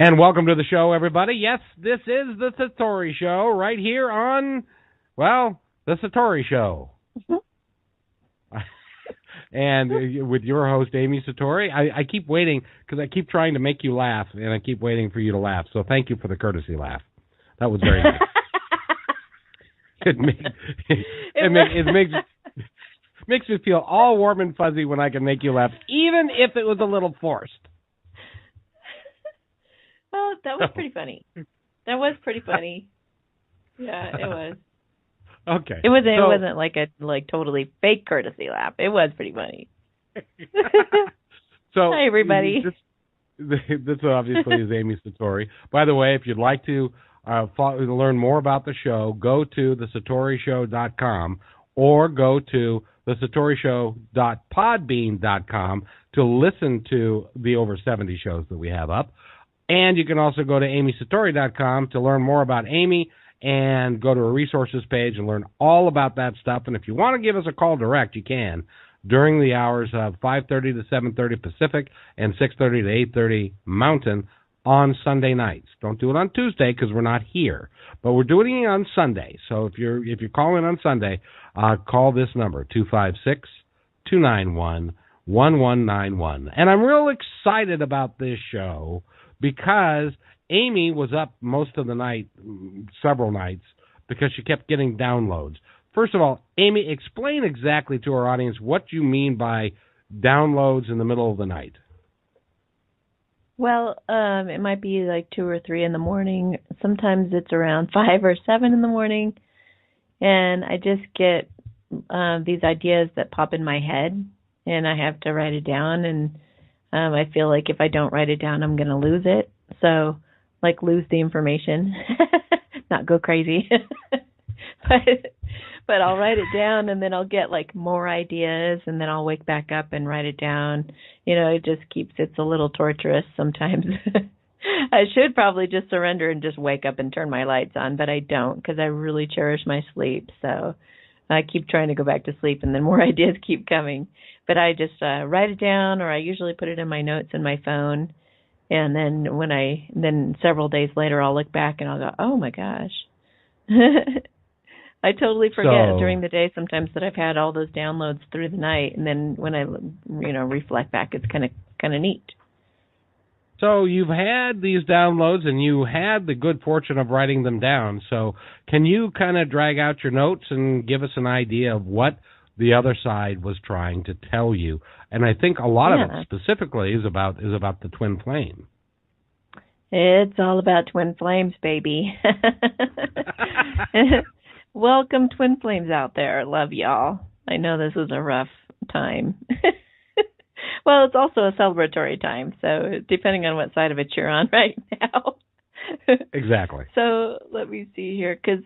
And welcome to the show, everybody. Yes, this is the Satori Show right here on, well, the Satori Show. And with your host, Amy Satori. I keep waiting because I keep trying to make you laugh, and I keep waiting for you to laugh. So thank you for the courtesy laugh. That was very nice. It makes me feel all warm and fuzzy when I can make you laugh, even if it was a little forced. Well, that was pretty funny. That was pretty funny. Yeah, it was. Okay. It wasn't like a totally fake courtesy laugh. It was pretty funny. So hi, everybody. This obviously is Amy Satori. By the way, if you'd like to learn more about the show, go to thesatorishow.com or go to thesatorishow.podbean.com to listen to the over 70 shows that we have up. And you can also go to amysatori.com to learn more about Amy and go to a resources page and learn all about that stuff. And if you want to give us a call direct, you can during the hours of 5:30 to 7:30 Pacific and 6:30 to 8:30 Mountain on Sunday nights. Don't do it on Tuesday because we're not here, but we're doing it on Sunday. So if you're calling on Sunday, call this number 256-291-1191. And I'm real excited about this show because Amy was up most of the night, several nights, because she kept getting downloads. First of all, Amy, explain exactly to our audience what you mean by downloads in the middle of the night. Well, it might be like 2 or 3 in the morning. Sometimes it's around 5 or 7 in the morning. And I just get these ideas that pop in my head, and I have to write it down. And I feel like if I don't write it down, I'm going to lose it. So, like, lose the information, not go crazy. But I'll write it down, and then I'll get, like, more ideas, and then I'll wake back up and write it down. You know, it's a little torturous sometimes. I should probably just surrender and just wake up and turn my lights on, but I don't because I really cherish my sleep. So I keep trying to go back to sleep, and then more ideas keep coming. But I just write it down, or I usually put it in my notes in my phone. And then then several days later, I'll look back and I'll go, oh my gosh. I totally forget during the day sometimes that I've had all those downloads through the night. And then when I, reflect back, it's kind of neat. So you've had these downloads and you had the good fortune of writing them down. So can you kind of drag out your notes and give us an idea of what the other side was trying to tell you? And I think a lot of it specifically is about the twin flame. It's all about twin flames, baby. Welcome, twin flames out there. Love y'all. I know this was a rough time. Well, it's also a celebratory time, so depending on what side of it you're on right now. Exactly. So let me see here, because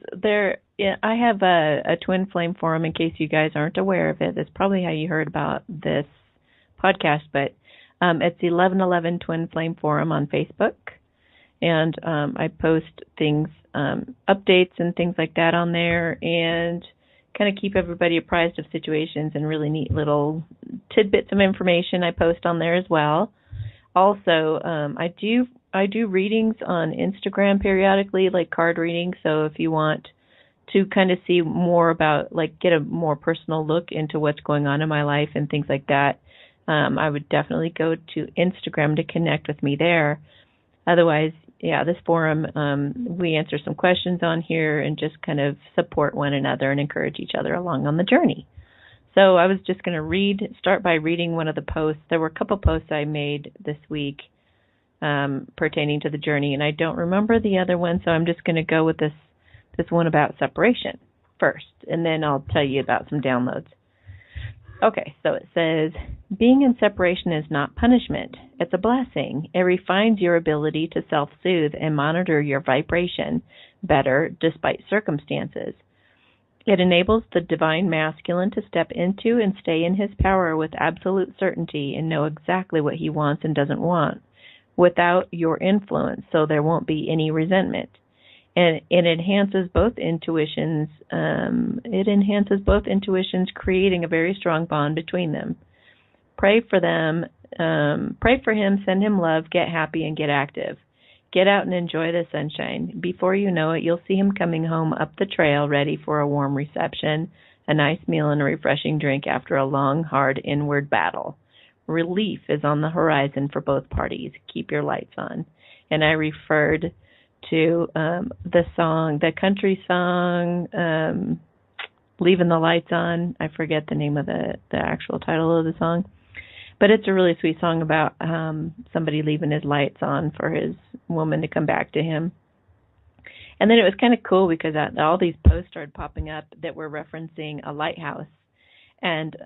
I have a twin flame forum. In case you guys aren't aware of it, that's probably how you heard about this podcast. But it's 1111 Twin Flame Forum on Facebook, and I post things, updates and things like that on there, and kind of keep everybody apprised of situations and really neat little tidbits of information I post on there as well. Also, I do readings on Instagram periodically, like card readings. So if you want to kind of see more about, like, get a more personal look into what's going on in my life and things like that, I would definitely go to Instagram to connect with me there. Otherwise, this forum, we answer some questions on here and just kind of support one another and encourage each other along on the journey. So I was just going to start by reading one of the posts. There were a couple posts I made this week pertaining to the journey, and I don't remember the other one, so I'm just going to go with this one about separation first, and then I'll tell you about some downloads. Okay, so it says, being in separation is not punishment. It's a blessing. It refines your ability to self-soothe and monitor your vibration better despite circumstances. It enables the divine masculine to step into and stay in his power with absolute certainty and know exactly what he wants and doesn't want without your influence, so there won't be any resentment. And it enhances both intuitions. Creating a very strong bond between them. Pray for them. Pray for him. Send him love. Get happy and get active. Get out and enjoy the sunshine. Before you know it, you'll see him coming home up the trail ready for a warm reception, a nice meal, and a refreshing drink after a long, hard inward battle. Relief is on the horizon for both parties. Keep your lights on. And I referred to the country song, Leaving the Lights On. I forget the name of the actual title of the song. But it's a really sweet song about somebody leaving his lights on for his woman to come back to him. And then it was kind of cool because all these posts started popping up that were referencing a lighthouse. And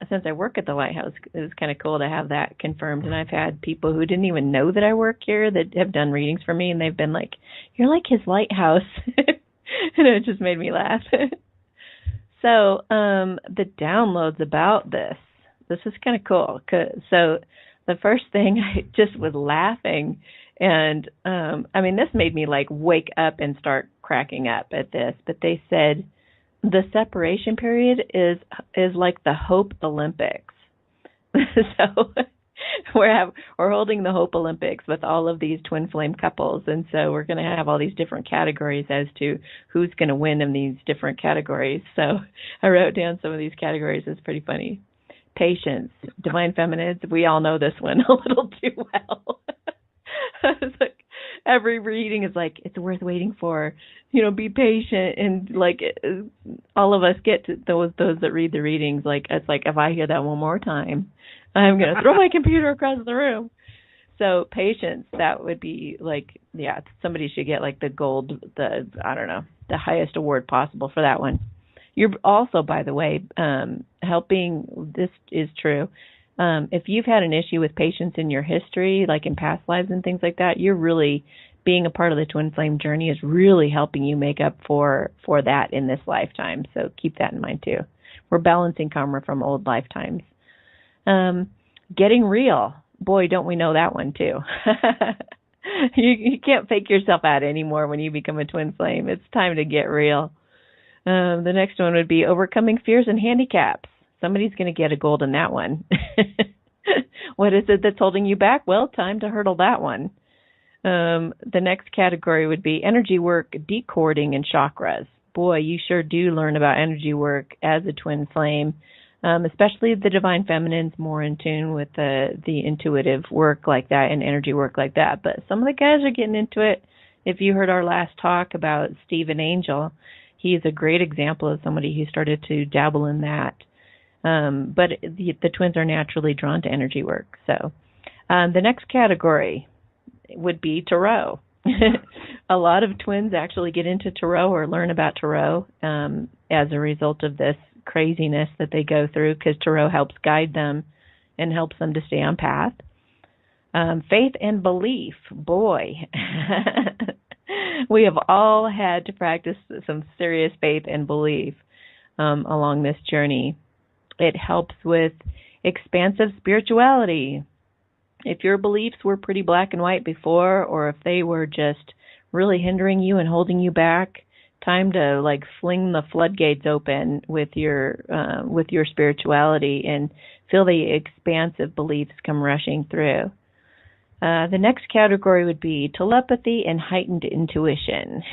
since I work at the lighthouse, it was kind of cool to have that confirmed. And I've had people who didn't even know that I work here that have done readings for me, and they've been like, "You're like his lighthouse." And it just made me laugh. So the downloads about this is kind of cool. So the first thing, I just was laughing. And, this made me like wake up and start cracking up at this. But they said the separation period is like the Hope Olympics. So we're holding the Hope Olympics with all of these twin flame couples. And so we're going to have all these different categories as to who's going to win in these different categories. So I wrote down some of these categories. It's pretty funny. Patience, divine feminines. We all know this one a little too well. It's like every reading is like, it's worth waiting for. Be patient, and like all of us get to those that read the readings. Like it's like if I hear that one more time, I'm gonna throw my computer across the room. So patience, that would be like, yeah, somebody should get like the highest award possible for that one. You're also, by the way, helping, this is true, if you've had an issue with patience in your history, like in past lives and things like that, you're really, being a part of the twin flame journey is really helping you make up for that in this lifetime. So keep that in mind too. We're balancing karma from old lifetimes. Getting real. Boy, don't we know that one too. You can't fake yourself out anymore when you become a twin flame. It's time to get real. The next one would be overcoming fears and handicaps. Somebody's going to get a gold in that one. What is it that's holding you back? Well, time to hurdle that one. The next category would be energy work, decording, and chakras. Boy, you sure do learn about energy work as a twin flame, especially the divine feminines, more in tune with the intuitive work like that and energy work like that. But some of the guys are getting into it. If you heard our last talk about Stephen Angel, he is a great example of somebody who started to dabble in that. But the twins are naturally drawn to energy work. So the next category would be tarot. A lot of twins actually get into tarot or learn about tarot as a result of this craziness that they go through, because tarot helps guide them and helps them to stay on path. Faith and belief. Boy, we have all had to practice some serious faith and belief along this journey. It helps with expansive spirituality. If your beliefs were pretty black and white before, or if they were just really hindering you and holding you back, time to like fling the floodgates open with your spirituality and feel the expansive beliefs come rushing through. The next category would be telepathy and heightened intuition.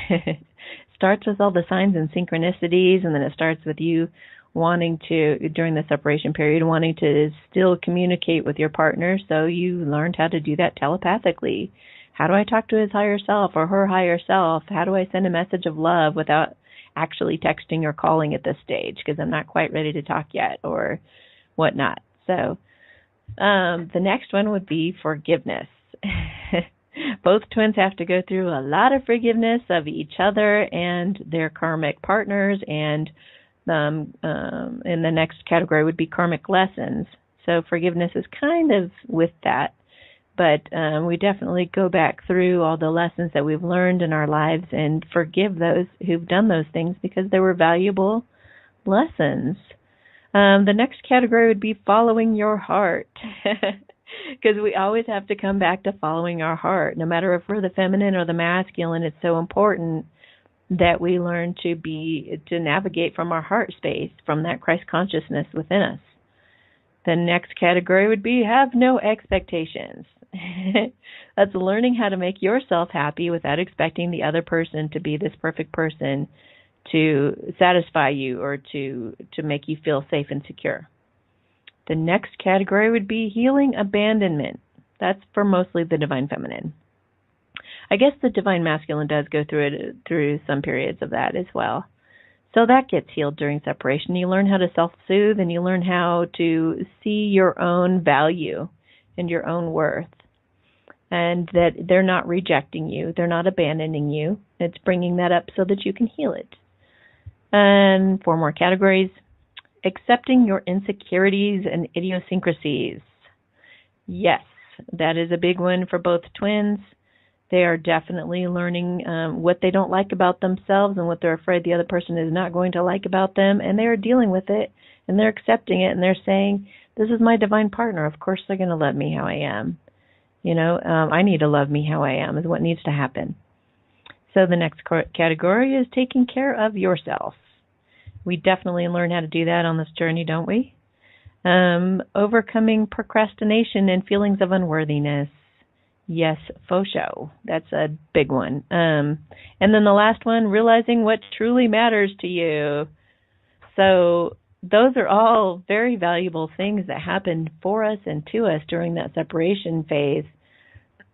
Starts with all the signs and synchronicities, and then it starts with you wanting to, during the separation period, wanting to still communicate with your partner, so you learned how to do that telepathically. How do I talk to his higher self or her higher self? How do I send a message of love without actually texting or calling at this stage because I'm not quite ready to talk yet or whatnot? So the next one would be forgiveness. Both twins have to go through a lot of forgiveness of each other and their karmic partners, and in the next category would be karmic lessons. So forgiveness is kind of with that, but we definitely go back through all the lessons that we've learned in our lives and forgive those who've done those things because they were valuable lessons. The next category would be following your heart, because we always have to come back to following our heart. No matter if we're the feminine or the masculine, it's so important that we learn to navigate from our heart space, from that Christ consciousness within us. The next category would be have no expectations. That's learning how to make yourself happy without expecting the other person to be this perfect person to satisfy you or to make you feel safe and secure. The next category would be healing abandonment. That's for mostly the divine feminine. I guess the divine masculine does go through some periods of that as well. So that gets healed during separation. You learn how to self-soothe, and you learn how to see your own value and your own worth, and that they're not rejecting you. They're not abandoning you. It's bringing that up so that you can heal it. And 4 more categories. Accepting your insecurities and idiosyncrasies. Yes, that is a big one for both twins. They are definitely learning what they don't like about themselves and what they're afraid the other person is not going to like about them, and they are dealing with it, and they're accepting it, and they're saying, this is my divine partner. Of course they're going to love me how I am. I need to love me how I am is what needs to happen. So the next category is taking care of yourself. We definitely learn how to do that on this journey, don't we? Overcoming procrastination and feelings of unworthiness. Yes, faux show. That's a big one. And then the last one, realizing what truly matters to you. So those are all very valuable things that happen for us and to us during that separation phase.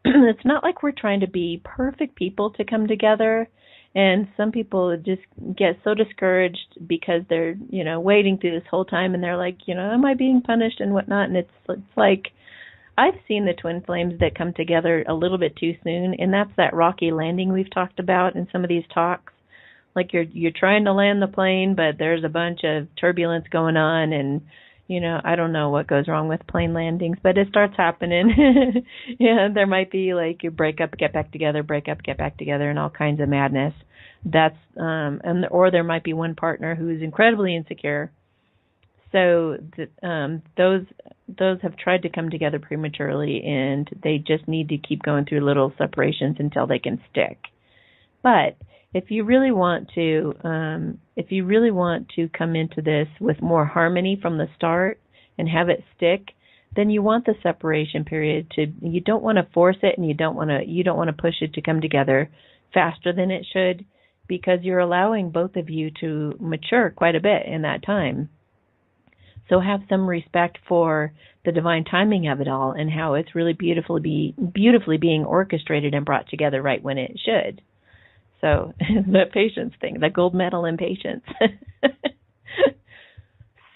It's not like we're trying to be perfect people to come together. And some people just get so discouraged because they're, waiting through this whole time, and they're like, am I being punished and whatnot? And it's like, I've seen the twin flames that come together a little bit too soon, and that's that rocky landing we've talked about in some of these talks. Like you're trying to land the plane, but there's a bunch of turbulence going on, and I don't know what goes wrong with plane landings, but it starts happening. There might be like you break up, get back together, break up, get back together, and all kinds of madness. That's or there might be one partner who is incredibly insecure. So those have tried to come together prematurely, and they just need to keep going through little separations until they can stick. But if you really want to come into this with more harmony from the start and have it stick, then you want the separation period you don't want to force it, and you don't want to push it to come together faster than it should, because you're allowing both of you to mature quite a bit in that time. So have some respect for the divine timing of it all and how it's really beautifully being orchestrated and brought together right when it should. So the patience thing, the gold medal in patience.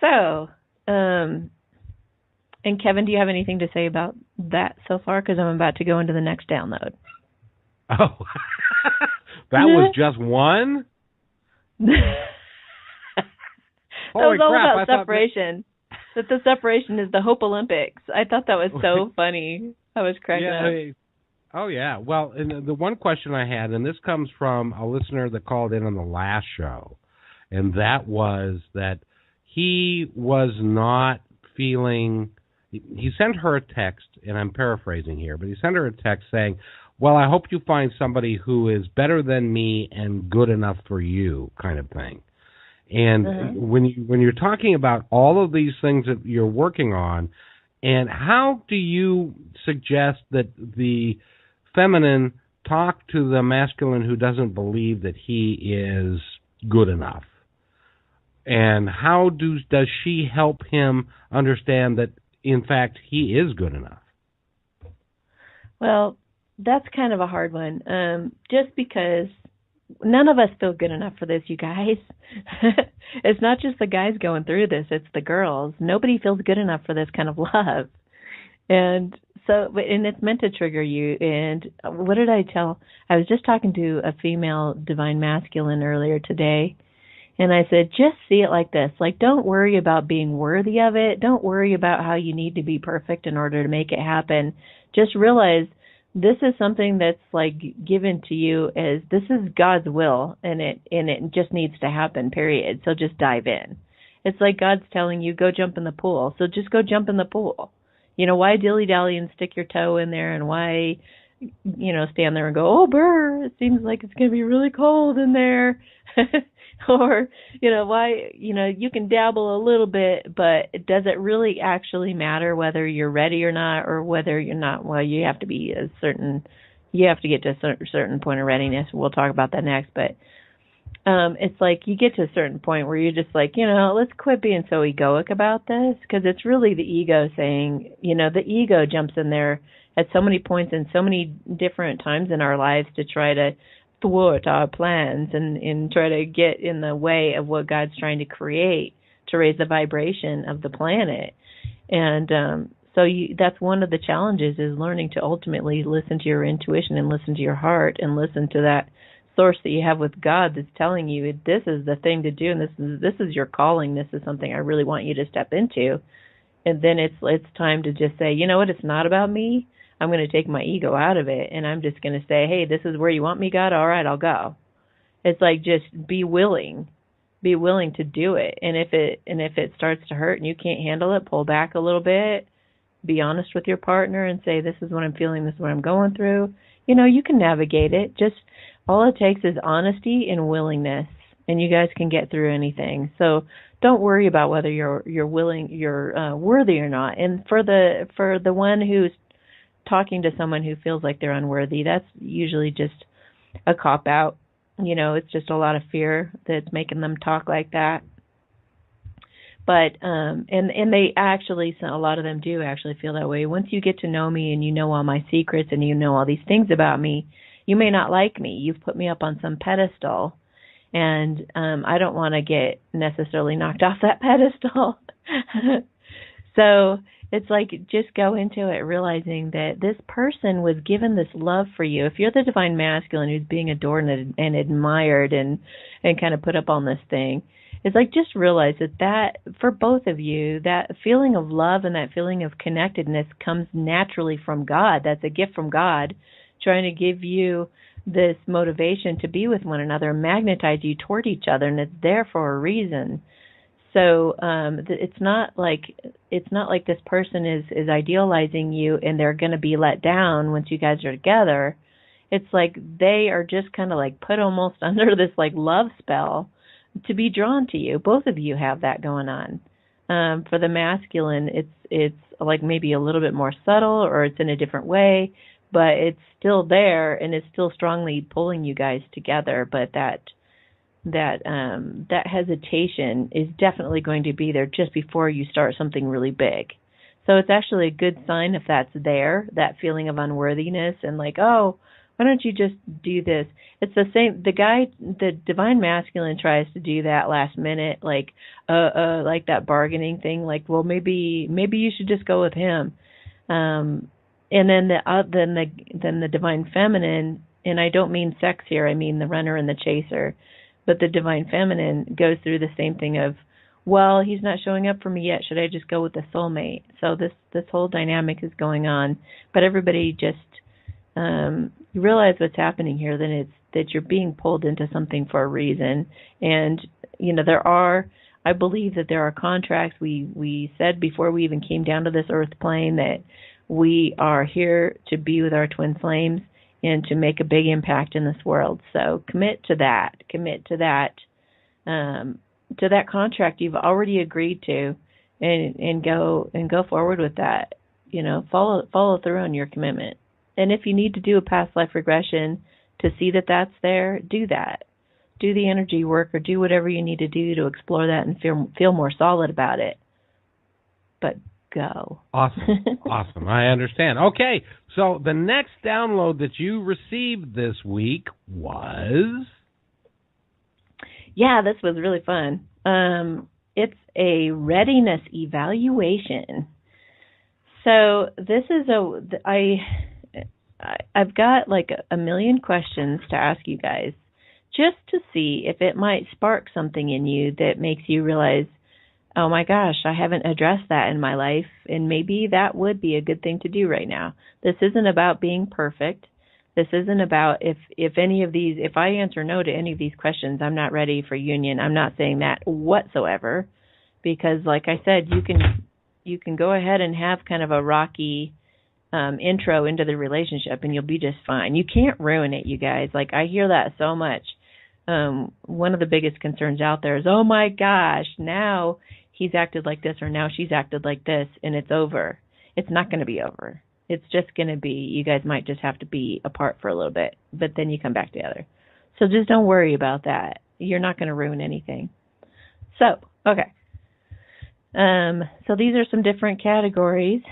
So, and Kevin, do you have anything to say about that so far? Because I'm about to go into the next download. Oh, that was just one? Holy crap, all about separation. That the separation is the Hope Olympics. I thought that was so funny. I was cracking up. Oh, yeah. Well, and the one question I had, and this comes from a listener that called in on the last show, and that was that he was not feeling, he sent her a text, and I'm paraphrasing here, but he sent her a text saying, well, I hope you find somebody who is better than me and good enough for you, kind of thing. And when you're talking about all of these things that you're working on, and how do you suggest that the feminine talk to the masculine who doesn't believe that he is good enough? And how does she help him understand that, in fact, he is good enough? Well, that's kind of a hard one, just because none of us feel good enough for this, you guys. It's not just the guys going through this, it's the girls. Nobody feels good enough for this kind of love. And it's meant to trigger you. And what did I tell? I was just talking to a female divine masculine earlier today, and I said, just see it like this. Like, don't worry about being worthy of it. Don't worry about how you need to be perfect in order to make it happen. Just realize this is something that's like given to you as this is God's will, and it just needs to happen, period. So just dive in. It's like God's telling you, go jump in the pool. So just go jump in the pool. Why dilly-dally and stick your toe in there, and why, stand there and go, oh, brr, it seems like it's going to be really cold in there. Or, why, you can dabble a little bit, but does it really actually matter whether you're ready or not, or whether you're not? Well, you have to get to a certain point of readiness. We'll talk about that next, but it's like you get to a certain point where you're just like, let's quit being so egoic about this, because it's really the ego saying, the ego jumps in there at so many points and so many different times in our lives to try to thwart our plans and try to get in the way of what God's trying to create to raise the vibration of the planet. And that's one of the challenges, is learning to ultimately listen to your intuition and listen to your heart and listen to that source that you have with God that's telling you this is the thing to do, and this is your calling. This is something I really want you to step into. And then it's time to just say, you know what, it's not about me. I'm going to take my ego out of it, and I'm just going to say, hey, this is where you want me, God. All right, I'll go. It's like, just be willing to do it. And if it starts to hurt and you can't handle it, pull back a little bit. Be honest with your partner and say, this is what I'm feeling. This is what I'm going through. You can navigate it. Just all it takes is honesty and willingness, and you guys can get through anything. So don't worry about whether you're worthy or not. And for the one who's talking to someone who feels like they're unworthy, that's usually just a cop-out. It's just a lot of fear that's making them talk like that. But and they actually, a lot of them do actually feel that way. Once you get to know me and you know all my secrets and you know all these things about me, you may not like me. You've put me up on some pedestal, and I don't want to get necessarily knocked off that pedestal. So it's like, just go into it realizing that this person was given this love for you. If you're the divine masculine who's being adored and admired and kind of put up on this thing, it's like, just realize that for both of you, that feeling of love and that feeling of connectedness comes naturally from God. That's a gift from God, trying to give you this motivation to be with one another, magnetize you toward each other, and it's there for a reason. So it's not like this person is idealizing you and they're going to be let down once you guys are together. It's like they are just kind of like put almost under this like love spell to be drawn to you. Both of you have that going on. For the masculine, it's like maybe a little bit more subtle, or it's in a different way, but it's still there and it's still strongly pulling you guys together. But that hesitation is definitely going to be there just before you start something really big. So it's actually a good sign if that's there, that feeling of unworthiness and like, oh, why don't you just do this? It's the same. The divine masculine tries to do that last minute, like that bargaining thing. Like, well, maybe you should just go with him. And then the divine feminine, and I don't mean sex here. I mean the runner and the chaser. But the divine feminine goes through the same thing of, well, he's not showing up for me yet. Should I just go with the soulmate? So this whole dynamic is going on. But everybody just you realize what's happening here. Then it's that you're being pulled into something for a reason. And I believe that there are contracts. We said before we even came down to this earth plane that we are here to be with our twin flames and to make a big impact in this world. So commit to that contract you've already agreed to, and go forward with that. Follow through on your commitment. And if you need to do a past life regression to see that that's there, do that. Do the energy work or do whatever you need to do to explore that and feel more solid about it. But go. Awesome. I understand. Okay, so the next download that you received this week was... Yeah, this was really fun. It's a readiness evaluation. So this is I've got like a million questions to ask you guys just to see if it might spark something in you that makes you realize, oh my gosh, I haven't addressed that in my life, and maybe that would be a good thing to do right now. This isn't about being perfect. This isn't about if I answer no to any of these questions, I'm not ready for union. I'm not saying that whatsoever, because like I said, you can go ahead and have kind of a rocky intro into the relationship and you'll be just fine. You can't ruin it, you guys. Like, I hear that so much. one of the biggest concerns out there is, oh my gosh, now he's acted like this or now she's acted like this and it's over. It's not going to be over. It's just going to be, you guys might just have to be apart for a little bit, but then you come back together. So just don't worry about that. You're not going to ruin anything. So, okay. So these are some different categories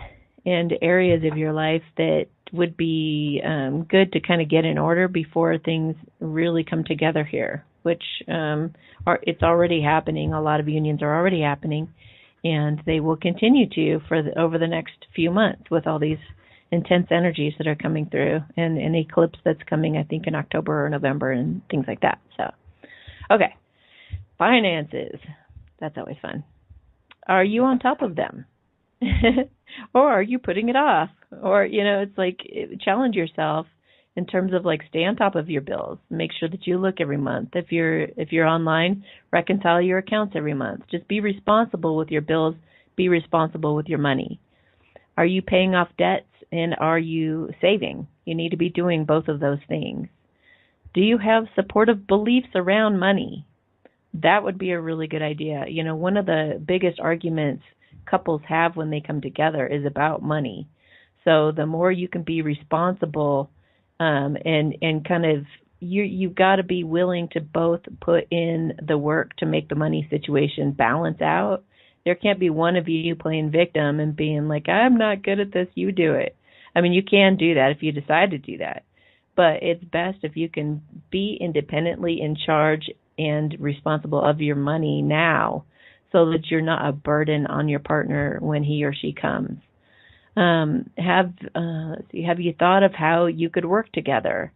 and areas of your life that would be good to kind of get in order before things really come together here, which it's already happening. A lot of unions are already happening, and they will continue to over the next few months with all these intense energies that are coming through, and an eclipse that's coming, I think, in October or November and things like that. So, okay. Finances. That's always fun. Are you on top of them? Or are you putting it off? Or, it's like, challenge yourself in terms of like, stay on top of your bills. Make sure that you look every month. If you're online, reconcile your accounts every month. Just be responsible with your bills. Be responsible with your money. Are you paying off debts and are you saving? You need to be doing both of those things. Do you have supportive beliefs around money? That would be a really good idea. One of the biggest arguments couples have when they come together is about money. So the more you can be responsible and kind of, you've got to be willing to both put in the work to make the money situation balance out. There can't be one of you playing victim and being like, I'm not good at this, you do it. I mean, you can do that if you decide to do that. But it's best if you can be independently in charge and responsible of your money now so that you're not a burden on your partner when he or she comes. Have you thought of how you could work together?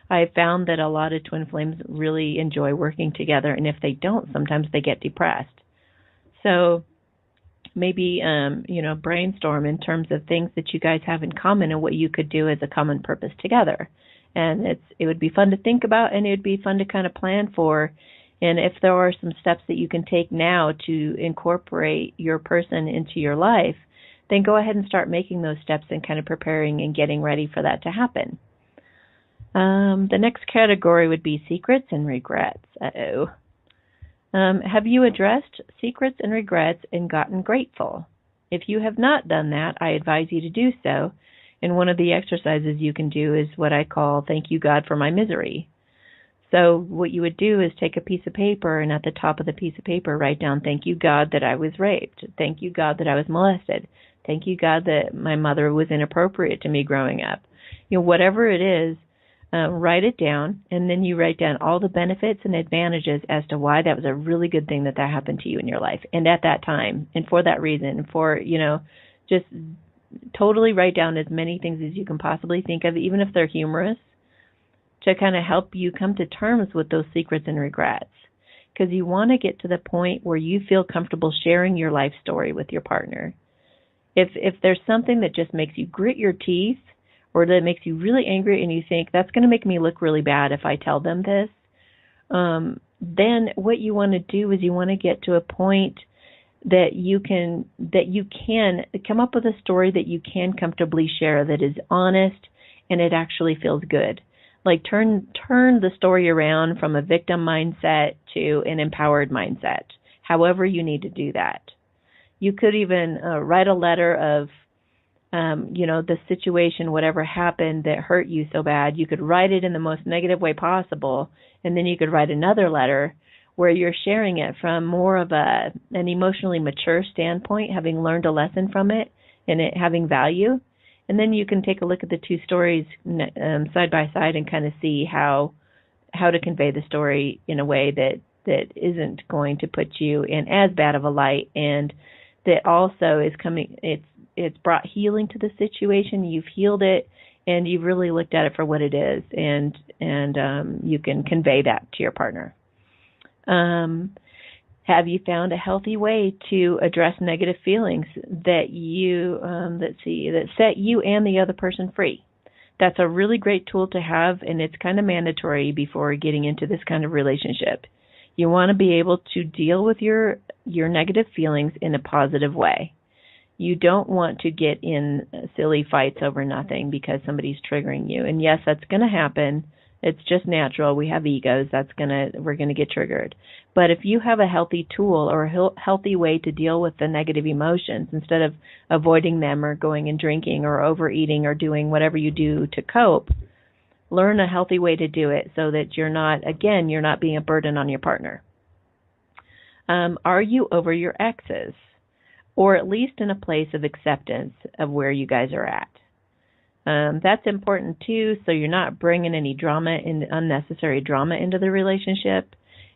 I have found that a lot of twin flames really enjoy working together, and if they don't, sometimes they get depressed. So maybe, brainstorm in terms of things that you guys have in common and what you could do as a common purpose together. And it would be fun to think about, and it would be fun to kind of plan for. And if there are some steps that you can take now to incorporate your person into your life, then go ahead and start making those steps and kind of preparing and getting ready for that to happen. The next category would be secrets and regrets. Have you addressed secrets and regrets and gotten grateful? If you have not done that, I advise you to do so. And one of the exercises you can do is what I call Thank You, God, for My Misery. So what you would do is take a piece of paper, and at the top of the piece of paper, write down, thank you, God, that I was raped. Thank you, God, that I was molested. Thank you, God, that my mother was inappropriate to me growing up. Whatever it is, write it down, and then you write down all the benefits and advantages as to why that was a really good thing that happened to you in your life, and at that time, and for that reason, just totally write down as many things as you can possibly think of, even if they're humorous, to kind of help you come to terms with those secrets and regrets. Because you want to get to the point where you feel comfortable sharing your life story with your partner. If there's something that just makes you grit your teeth, or that makes you really angry and you think, that's going to make me look really bad if I tell them this, then what you want to do is you want to get to a point that you can come up with a story that you can comfortably share that is honest and it actually feels good. Like turn the story around from a victim mindset to an empowered mindset, however you need to do that. You could even write a letter of, the situation, whatever happened that hurt you so bad. You could write it in the most negative way possible, and then you could write another letter where you're sharing it from more of an emotionally mature standpoint, having learned a lesson from it and it having value. And then you can take a look at the two stories side by side and kind of see how to convey the story in a way that isn't going to put you in as bad of a light, and that also is coming. It's brought healing to the situation. You've healed it, and you've really looked at it for what it is, and you can convey that to your partner. Have you found a healthy way to address negative feelings that set you and the other person free? That's a really great tool to have, and it's kind of mandatory before getting into this kind of relationship. You want to be able to deal with your negative feelings in a positive way. You don't want to get in silly fights over nothing because somebody's triggering you. And yes, that's going to happen. It's just natural. We have egos. We're gonna get triggered. But if you have a healthy tool or a healthy way to deal with the negative emotions, instead of avoiding them or going and drinking or overeating or doing whatever you do to cope, learn a healthy way to do it so that you're not being a burden on your partner. Are you over your exes, or at least in a place of acceptance of where you guys are at? That's important too, so you're not bringing any unnecessary drama into the relationship.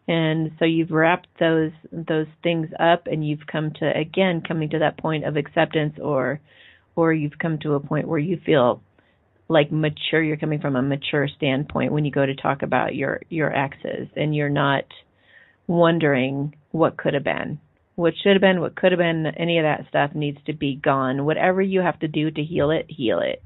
And so you've wrapped those things up, and you've coming to that point of acceptance, or you've come to a point where you feel like mature. You're coming from a mature standpoint when you go to talk about your exes, and you're not wondering what could have been, what should have been, what could have been. Any of that stuff needs to be gone. Whatever you have to do to heal it, heal it.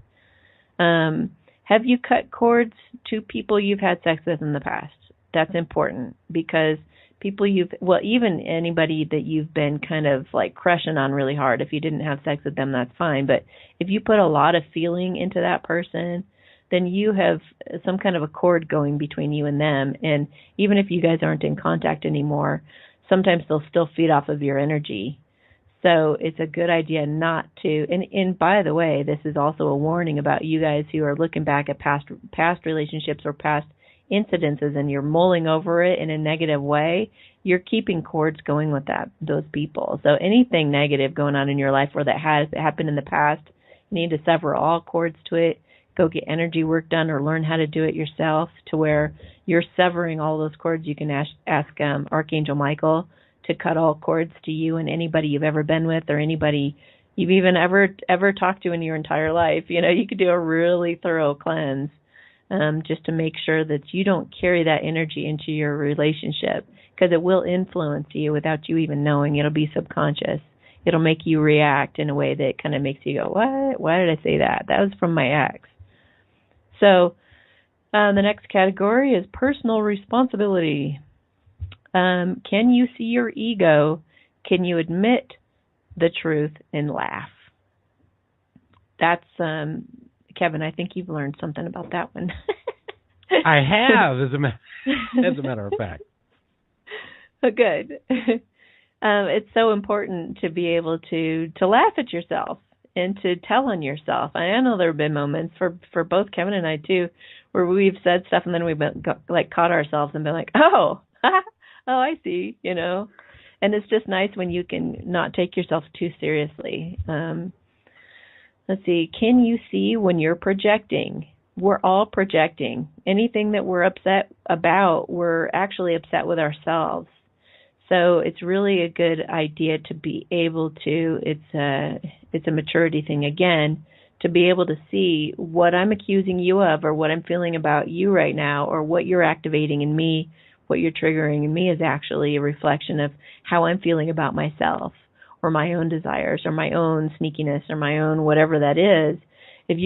Have you cut cords to people you've had sex with in the past? That's important, because even anybody that you've been kind of like crushing on really hard, if you didn't have sex with them, that's fine. But if you put a lot of feeling into that person, then you have some kind of a cord going between you and them. And even if you guys aren't in contact anymore, sometimes they'll still feed off of your energy. So it's a good idea not to, and by the way, this is also a warning about you guys who are looking back at past relationships or past incidences, and you're mulling over it in a negative way. You're keeping cords going with those people. So anything negative going on in your life or that has happened in the past, you need to sever all cords to it. Go get energy work done, or learn how to do it yourself, to where you're severing all those cords. You can ask Archangel Michael to cut all cords to you and anybody you've ever been with, or anybody you've even ever talked to in your entire life. You could do a really thorough cleanse, just to make sure that you don't carry that energy into your relationship, because it will influence you without you even knowing. It'll be subconscious. It'll make you react in a way that kind of makes you go, what? Why did I say that? That was from my ex. So the next category is personal responsibility. Can you see your ego? Can you admit the truth and laugh? That's Kevin, I think you've learned something about that one. I have, as a matter of fact. Oh, good. It's so important to be able to laugh at yourself and to tell on yourself. I know there have been moments for both Kevin and I too, where we've said stuff and then we've caught ourselves and been like, oh, I see, And it's just nice when you can not take yourself too seriously. Let's see. Can you see when you're projecting? We're all projecting. Anything that we're upset about, we're actually upset with ourselves. So it's really a good idea to be able to, it's a maturity thing again, to be able to see what I'm accusing you of, or what I'm feeling about you right now, or what you're activating in me, what you're triggering in me is actually a reflection of how I'm feeling about myself, or my own desires, or my own sneakiness, or my own whatever that is. If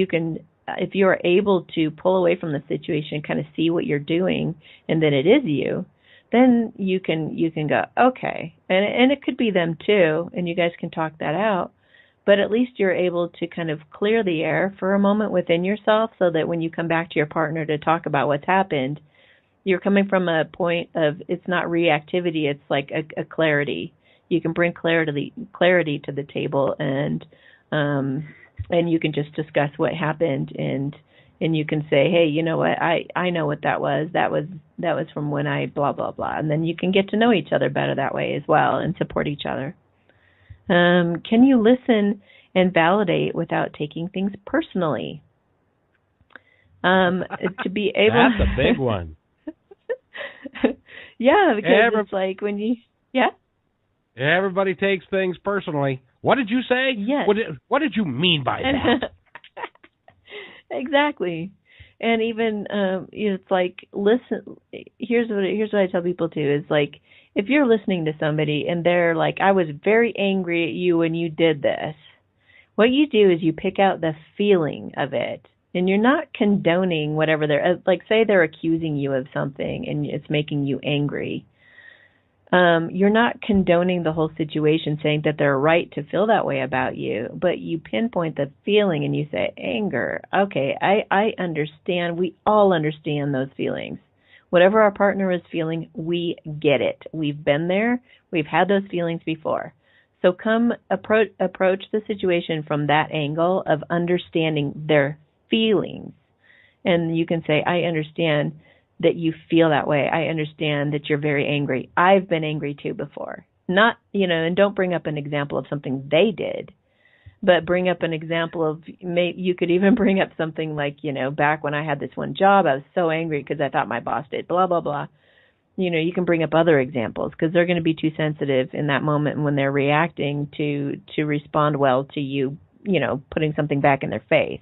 you're able to pull away from the situation, kind of see what you're doing, and that it is you, then you can go, okay. And it could be them too, and you guys can talk that out. But at least you're able to kind of clear the air for a moment within yourself, so that when you come back to your partner to talk about what's happened, you're coming from a point of, it's not reactivity, it's like a clarity. You can bring clarity to the table, and you can just discuss what happened, and you can say, hey, you know what, I know what that was. That was from when I blah blah blah, and then you can get to know each other better that way as well, and support each other. Can you listen and validate without taking things personally? To be able That's a big one. Yeah, because it's like when you everybody takes things personally. What did you say? Yes. What did you mean by that? Exactly. And even it's like, listen. Here's what I tell people too, is like, if you're listening to somebody and they're like, I was very angry at you when you did this, what you do is you pick out the feeling of it. And you're not condoning whatever they're, like, say they're accusing you of something and it's making you angry. You're not condoning the whole situation, saying that they're right to feel that way about you, but you pinpoint the feeling and you say, anger. Okay, I understand. We all understand those feelings. Whatever our partner is feeling, we get it. We've been there. We've had those feelings before. So come approach the situation from that angle of understanding their feelings. And you can say, I understand that you feel that way. I understand that you're very angry. I've been angry too before. Not, and don't bring up an example of something they did, but bring up an example of, you could even bring up something like, back when I had this one job, I was so angry because I thought my boss did blah, blah, blah. You can bring up other examples because they're going to be too sensitive in that moment when they're reacting to respond well to you, putting something back in their face.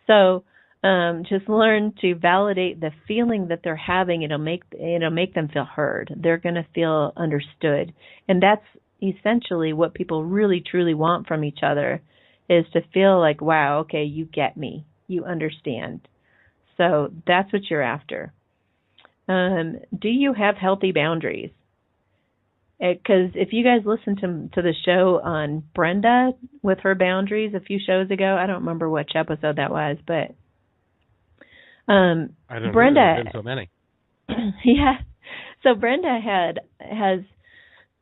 So, just learn to validate the feeling that they're having. It'll make them feel heard. They're going to feel understood. And that's essentially what people really, truly want from each other, is to feel like, wow, okay, you get me. You understand. So that's what you're after. Do you have healthy boundaries? Because if you guys listened to the show on Brenda with her boundaries a few shows ago, I don't remember which episode that was, but I don't Brenda, know. There's been so many. Yeah. So Brenda has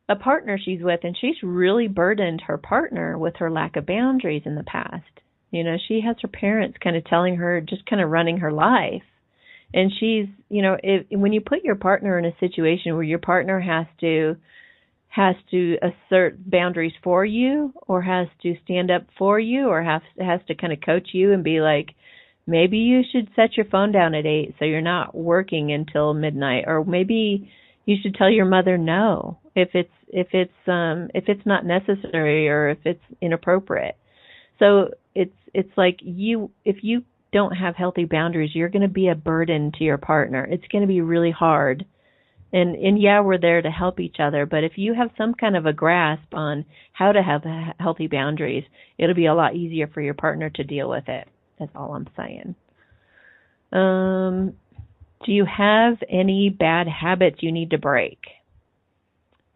a partner she's with, and she's really burdened her partner with her lack of boundaries in the past. She has her parents kind of telling her, just kind of running her life. And she's, when you put your partner in a situation where your partner has to assert boundaries for you, or has to stand up for you, or has to kind of coach you and be like, maybe you should set your phone down at 8 so you're not working until midnight, or maybe you should tell your mother no if it's not necessary or if it's inappropriate. So it's like if you don't have healthy boundaries, you're going to be a burden to your partner. It's going to be really hard. And yeah, we're there to help each other, but if you have some kind of a grasp on how to have healthy boundaries, it'll be a lot easier for your partner to deal with it. That's all I'm saying. Do you have any bad habits you need to break?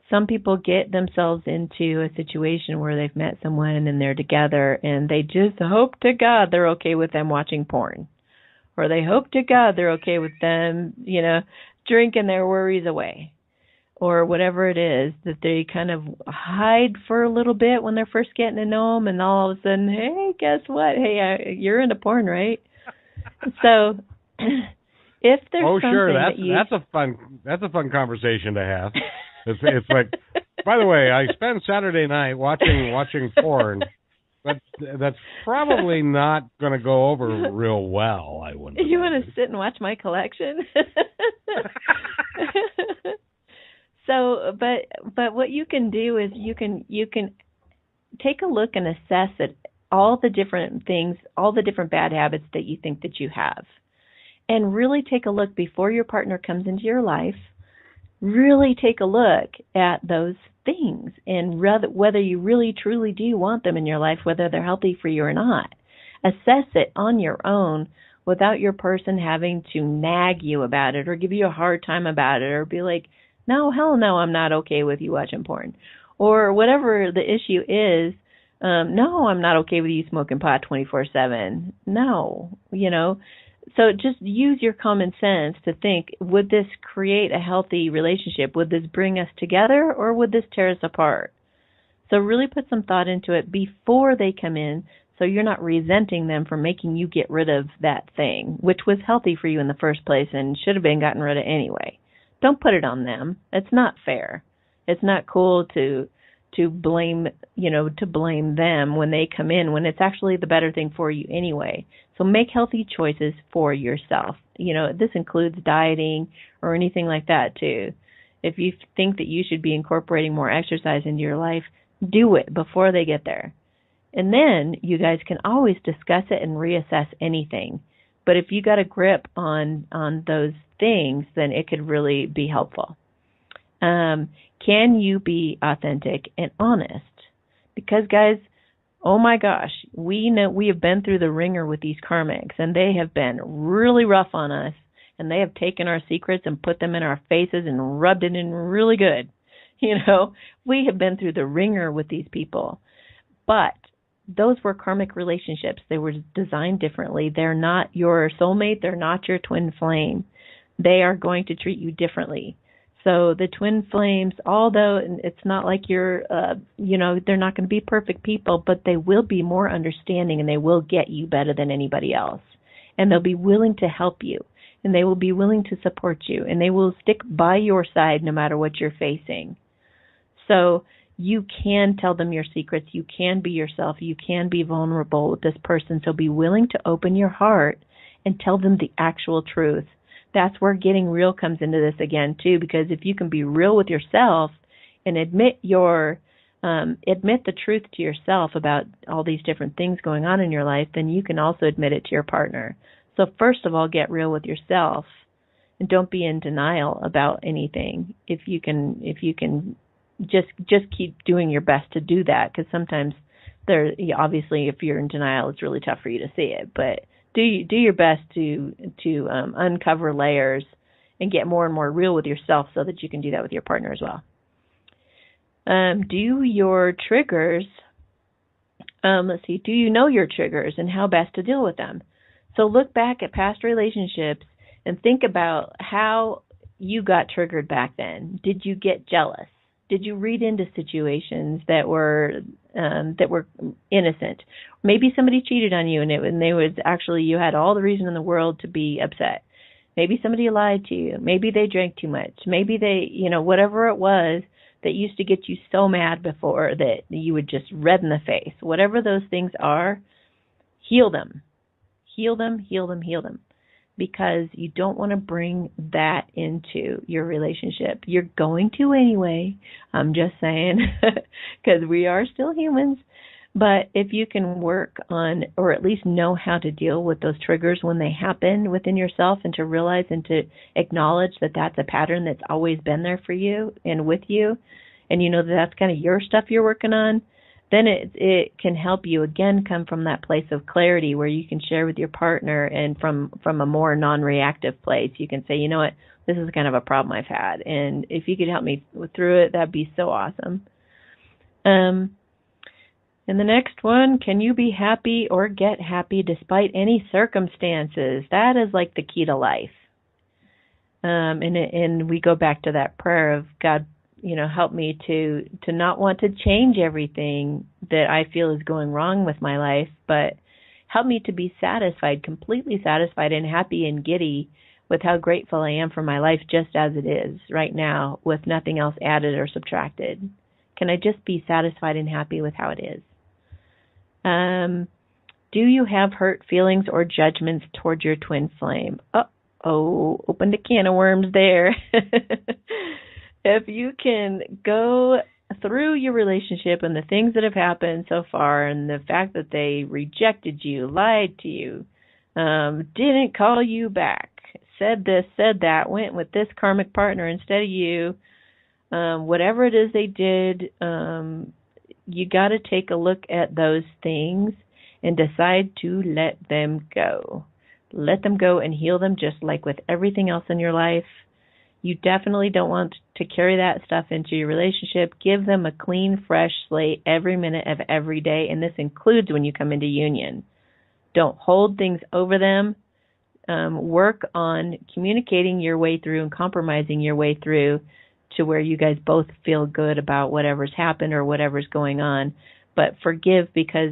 Some people get themselves into a situation where they've met someone and they're together and they just hope to God they're okay with them watching porn. Or they hope to God they're okay with them, drinking their worries away. Or whatever it is that they kind of hide for a little bit when they're first getting to know them, and all of a sudden, hey, guess what? Hey, you're into porn, right? So if there's something sure, that's a fun conversation to have. It's like, by the way, I spend Saturday night watching porn. That's probably not going to go over real well, I wouldn't. You want to sit and watch my collection? So, but what you can do is you can take a look and assess it, all the different things, all the different bad habits that you think that you have, and really take a look before your partner comes into your life. Really take a look at those things and whether you really truly do want them in your life, whether they're healthy for you or not. Assess it on your own without your person having to nag you about it or give you a hard time about it or be like, no, hell no, I'm not okay with you watching porn. Or whatever the issue is, no, I'm not okay with you smoking pot 24/7. No, So just use your common sense to think, would this create a healthy relationship? Would this bring us together or would this tear us apart? So really put some thought into it before they come in so you're not resenting them for making you get rid of that thing, which was healthy for you in the first place and should have been gotten rid of anyway. Don't put it on them. It's not fair. It's not cool to blame them when they come in when it's actually the better thing for you anyway. So make healthy choices for yourself. This includes dieting or anything like that too. If you think that you should be incorporating more exercise into your life, do it before they get there. And then you guys can always discuss it and reassess anything. But if you got a grip on those things, then it could really be helpful. Can you be authentic and honest? Because guys, oh my gosh, we know we have been through the ringer with these karmics, and they have been really rough on us, and they have taken our secrets and put them in our faces and rubbed it in really good. We have been through the ringer with these people, but those were karmic relationships. They were designed differently. They're not your soulmate. They're not your twin flame. They are going to treat you differently. So the twin flames, although it's not like they're not going to be perfect people, but they will be more understanding, and they will get you better than anybody else. And they'll be willing to help you, and they will be willing to support you, and they will stick by your side no matter what you're facing. So you can tell them your secrets. You can be yourself. You can be vulnerable with this person. So be willing to open your heart and tell them the actual truth. That's where getting real comes into this again, too, because if you can be real with yourself and admit the truth to yourself about all these different things going on in your life, then you can also admit it to your partner. So first of all, get real with yourself, and don't be in denial about anything. If you can just keep doing your best to do that, because sometimes obviously if you're in denial, it's really tough for you to see it. But do your best to uncover layers and get more and more real with yourself, so that you can do that with your partner as well. Do your triggers? Do you know your triggers and how best to deal with them? So look back at past relationships and think about how you got triggered back then. Did you get jealous? Did you read into situations that were innocent? Maybe somebody cheated on you, and you had all the reason in the world to be upset. Maybe somebody lied to you. Maybe they drank too much. Maybe they, whatever it was that used to get you so mad before that you would just red in the face. Whatever those things are, heal them. Heal them, heal them, heal them. Because you don't want to bring that into your relationship. You're going to anyway. I'm just saying, because we are still humans. But if you can work on, or at least know how to deal with those triggers when they happen within yourself, and to realize and to acknowledge that that's a pattern that's always been there for you and with you, and you know that that's kind of your stuff you're working on, then it can help you again come from that place of clarity where you can share with your partner, and from a more non-reactive place. You can say, you know what, this is kind of a problem I've had, and if you could help me through it, that'd be so awesome. And the next one, can you be happy or get happy despite any circumstances? That is like the key to life. And we go back to that prayer of God, help me to not want to change everything that I feel is going wrong with my life, but help me to be satisfied, completely satisfied and happy and giddy with how grateful I am for my life just as it is right now, with nothing else added or subtracted. Can I just be satisfied and happy with how it is? Do you have hurt feelings or judgments toward your twin flame? Opened a can of worms there. If you can go through your relationship and the things that have happened so far, and the fact that they rejected you, lied to you, didn't call you back, said this, said that, went with this karmic partner instead of you, whatever it is they did, you got to take a look at those things and decide to let them go. Let them go and heal them, just like with everything else in your life. You definitely don't want to carry that stuff into your relationship. Give them a clean, fresh slate every minute of every day, and this includes when you come into union. Don't hold things over them. Work on communicating your way through and compromising your way through to where you guys both feel good about whatever's happened or whatever's going on. But forgive, because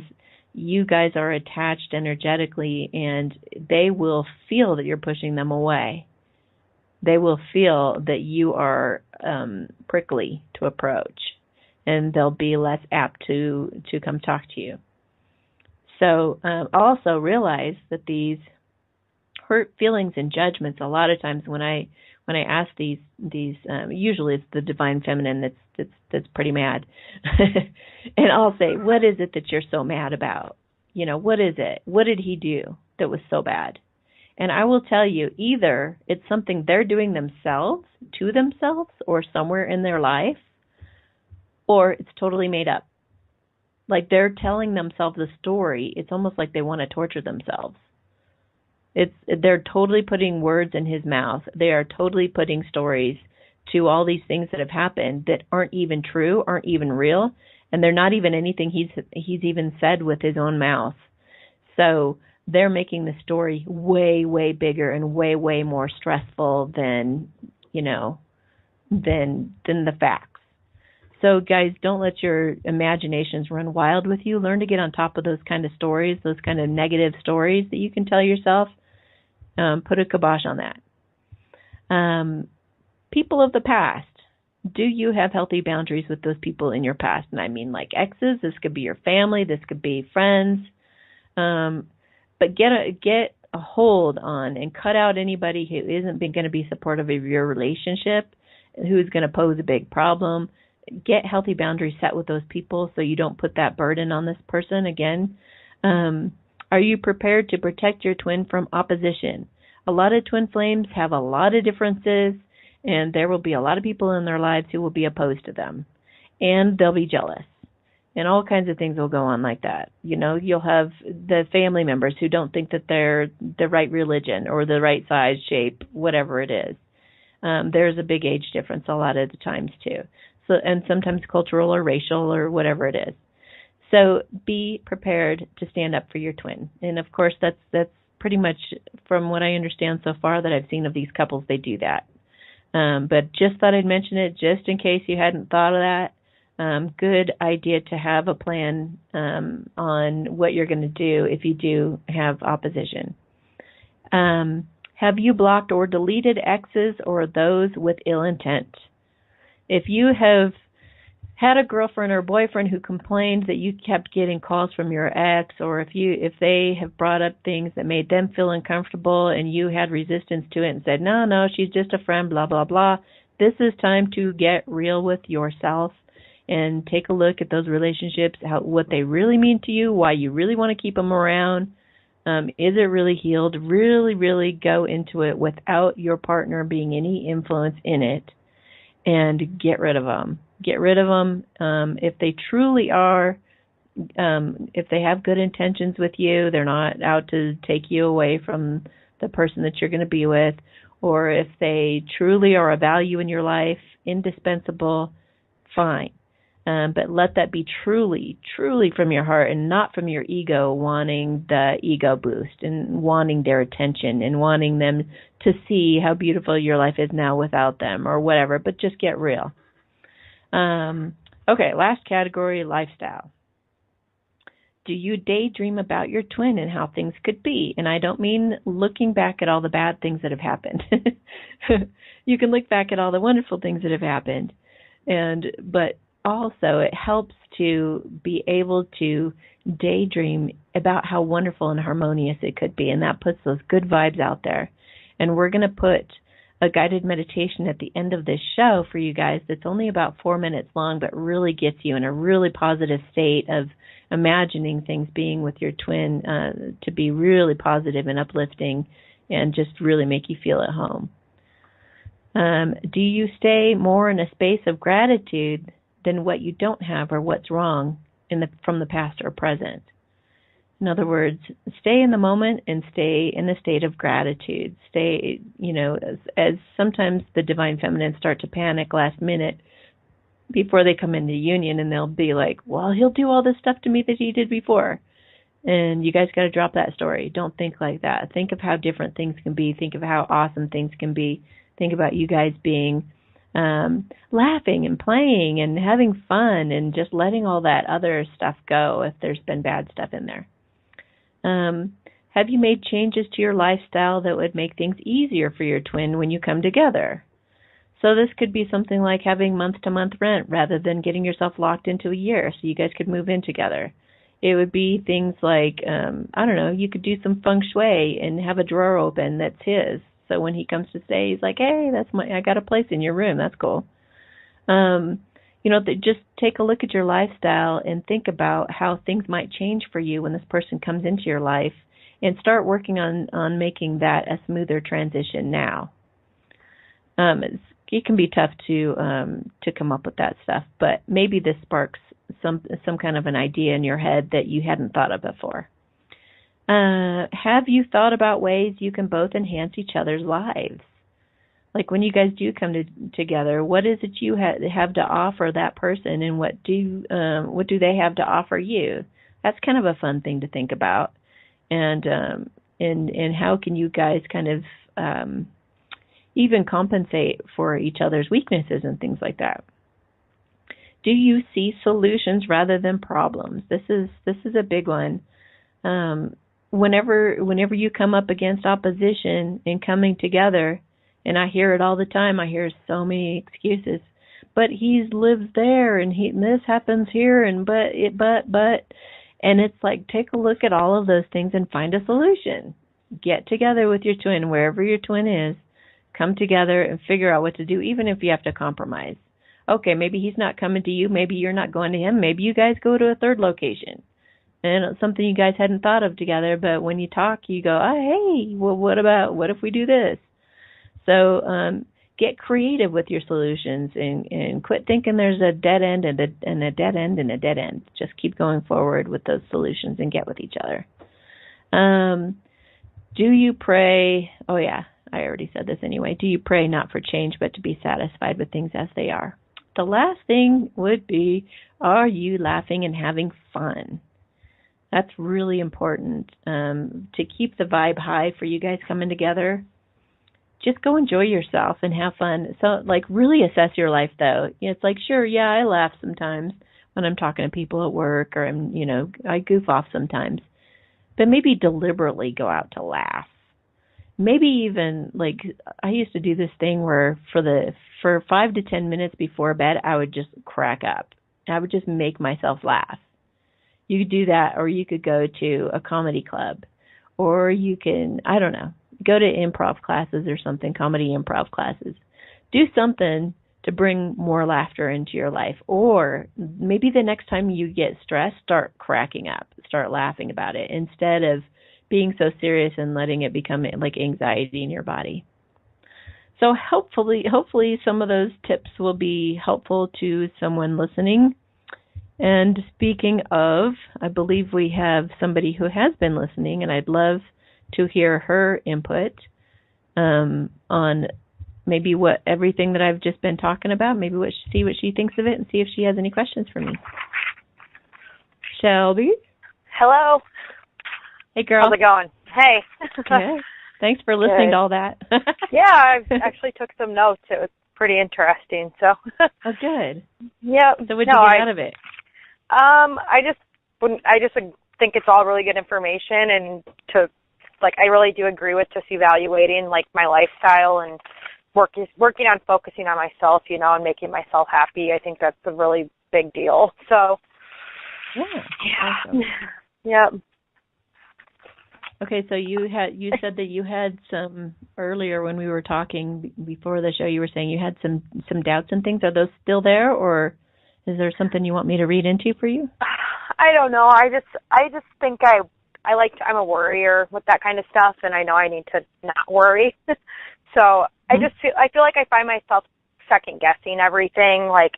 you guys are attached energetically, and they will feel that you're pushing them away. They will feel that you are prickly to approach, and they'll be less apt to come talk to you. So also realize that these hurt feelings and judgments, a lot of times when I ask these usually it's the divine feminine that's pretty mad, and I'll say, what is it that you're so mad about? What is it? What did he do that was so bad? And I will tell you, either it's something they're doing themselves, to themselves, or somewhere in their life, or it's totally made up. Like they're telling themselves a story. It's almost like they want to torture themselves. They're totally putting words in his mouth. They are totally putting stories to all these things that have happened that aren't even true, aren't even real, and they're not even anything he's even said with his own mouth. So they're making the story way, way bigger and way, way more stressful than, than the facts. So guys, don't let your imaginations run wild with you. Learn to get on top of those kind of stories, those kind of negative stories that you can tell yourself. Put a kibosh on that. People of the past. Do you have healthy boundaries with those people in your past? And I mean like exes. This could be your family. This could be friends. But get a hold on and cut out anybody who isn't going to be supportive of your relationship, who's going to pose a big problem. Get healthy boundaries set with those people so you don't put that burden on this person again. Are you prepared to protect your twin from opposition? A lot of twin flames have a lot of differences, and there will be a lot of people in their lives who will be opposed to them, and they'll be jealous. And all kinds of things will go on like that. You'll have the family members who don't think that they're the right religion or the right size, shape, whatever it is. There's a big age difference a lot of the times too. So, and sometimes cultural or racial or whatever it is. So be prepared to stand up for your twin. And of course, that's pretty much from what I understand so far that I've seen of these couples, they do that. But just thought I'd mention it just in case you hadn't thought of that. Good idea to have a plan on what you're going to do if you do have opposition. Have you blocked or deleted exes or those with ill intent? If you have had a girlfriend or boyfriend who complained that you kept getting calls from your ex, or if they have brought up things that made them feel uncomfortable and you had resistance to it and said, no, she's just a friend, blah, blah, blah, this is time to get real with yourself and take a look at those relationships, what they really mean to you, why you really want to keep them around. Is it really healed? Really, really go into it without your partner being any influence in it, and get rid of them. Get rid of them. If they truly are, if they have good intentions with you, they're not out to take you away from the person that you're going to be with, or if they truly are a value in your life, indispensable, fine. But let that be truly, truly from your heart and not from your ego, wanting the ego boost and wanting their attention and wanting them to see how beautiful your life is now without them or whatever, but just get real. Okay, last category, lifestyle. Do you daydream about your twin and how things could be? And I don't mean looking back at all the bad things that have happened. You can look back at all the wonderful things that have happened, but also it helps to be able to daydream about how wonderful and harmonious it could be, and that puts those good vibes out there. And we're going to put a guided meditation at the end of this show for you guys that's only about 4 minutes long, but really gets you in a really positive state of imagining things being with your twin to be really positive and uplifting and just really make you feel at home. Do you stay more in a space of gratitude than what you don't have or what's wrong from the past or present? In other words, stay in the moment and stay in a state of gratitude. Stay, as sometimes the divine feminines start to panic last minute before they come into union, and they'll be like, well, he'll do all this stuff to me that he did before. And you guys got to drop that story. Don't think like that. Think of how different things can be. Think of how awesome things can be. Think about you guys being laughing and playing and having fun and just letting all that other stuff go if there's been bad stuff in there. Have you made changes to your lifestyle that would make things easier for your twin when you come together? So this could be something like having month-to-month rent rather than getting yourself locked into a year so you guys could move in together. It would be things like, you could do some feng shui and have a drawer open that's his. So when he comes to stay, he's like, hey, I got a place in your room. That's cool. Just take a look at your lifestyle and think about how things might change for you when this person comes into your life, and start working on making that a smoother transition now. It can be tough to come up with that stuff, but maybe this sparks some kind of an idea in your head that you hadn't thought of before. Have you thought about ways you can both enhance each other's lives? Like when you guys do come together, what is it you have to offer that person, and what do they have to offer you? That's kind of a fun thing to think about, and how can you guys kind of even compensate for each other's weaknesses and things like that. Do you see solutions rather than problems? This is a big one. Whenever you come up against opposition in coming together, and I hear it all the time. I hear so many excuses. But he lives there, and this happens here, and but, and it's like, take a look at all of those things and find a solution. Get together with your twin, wherever your twin is. Come together and figure out what to do, even if you have to compromise. Okay, maybe he's not coming to you. Maybe you're not going to him. Maybe you guys go to a third location. And it's something you guys hadn't thought of together, but when you talk, you go, oh, hey, well, what if we do this? So get creative with your solutions, and quit thinking there's a dead end and a dead end and a dead end. Just keep going forward with those solutions and get with each other. Do you pray? Oh, yeah, I already said this anyway. Do you pray not for change but to be satisfied with things as they are? The last thing would be, are you laughing and having fun? That's really important to keep the vibe high for you guys coming together. Just go enjoy yourself and have fun. So, like, really assess your life, though. It's like, sure, yeah, I laugh sometimes when I'm talking to people at work, or I goof off sometimes. But maybe deliberately go out to laugh. Maybe even, like, I used to do this thing where for 5 to 10 minutes before bed, I would just crack up. I would just make myself laugh. You could do that, or you could go to a comedy club, or you can, I don't know, go to improv classes or something, comedy improv classes. Do something to bring more laughter into your life. Or maybe the next time you get stressed, start cracking up, start laughing about it, instead of being so serious and letting it become like anxiety in your body. So hopefully some of those tips will be helpful to someone listening. And speaking of, I believe we have somebody who has been listening, and I'd love to hear her input on maybe what everything that I've just been talking about, see what she thinks of it, and see if she has any questions for me. Shelby? Hello. Hey, girl. How's it going? Hey. Okay. Thanks for listening to all that. Yeah, I actually took some notes. It was pretty interesting. So. Oh, good. Yeah. So what did you get out of it? I just think it's all really good information, and I really do agree with just evaluating like my lifestyle and working on focusing on myself, and making myself happy. I think that's a really big deal. So. Yeah. Awesome. Yep. Okay, so you said that you had some earlier when we were talking before the show. You were saying you had some doubts and things. Are those still there, or is there something you want me to read into for you? I don't know. I just think I'm a worrier with that kind of stuff, and I know I need to not worry. So I feel like I find myself second guessing everything like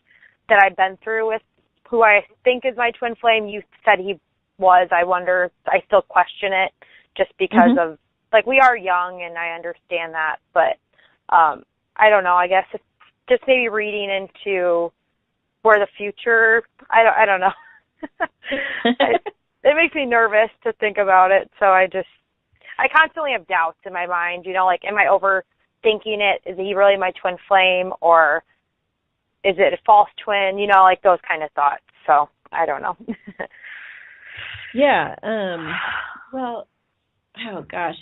that I've been through with who I think is my twin flame. You said he was. I wonder. I still question it just because of like we are young, and I understand that, but I don't know. I guess it's just maybe reading into where the future. I don't know. It makes me nervous to think about it. So I constantly have doubts in my mind, like, am I overthinking it? Is he really my twin flame, or is it a false twin? Like those kind of thoughts. So I don't know. Yeah. Well, oh gosh,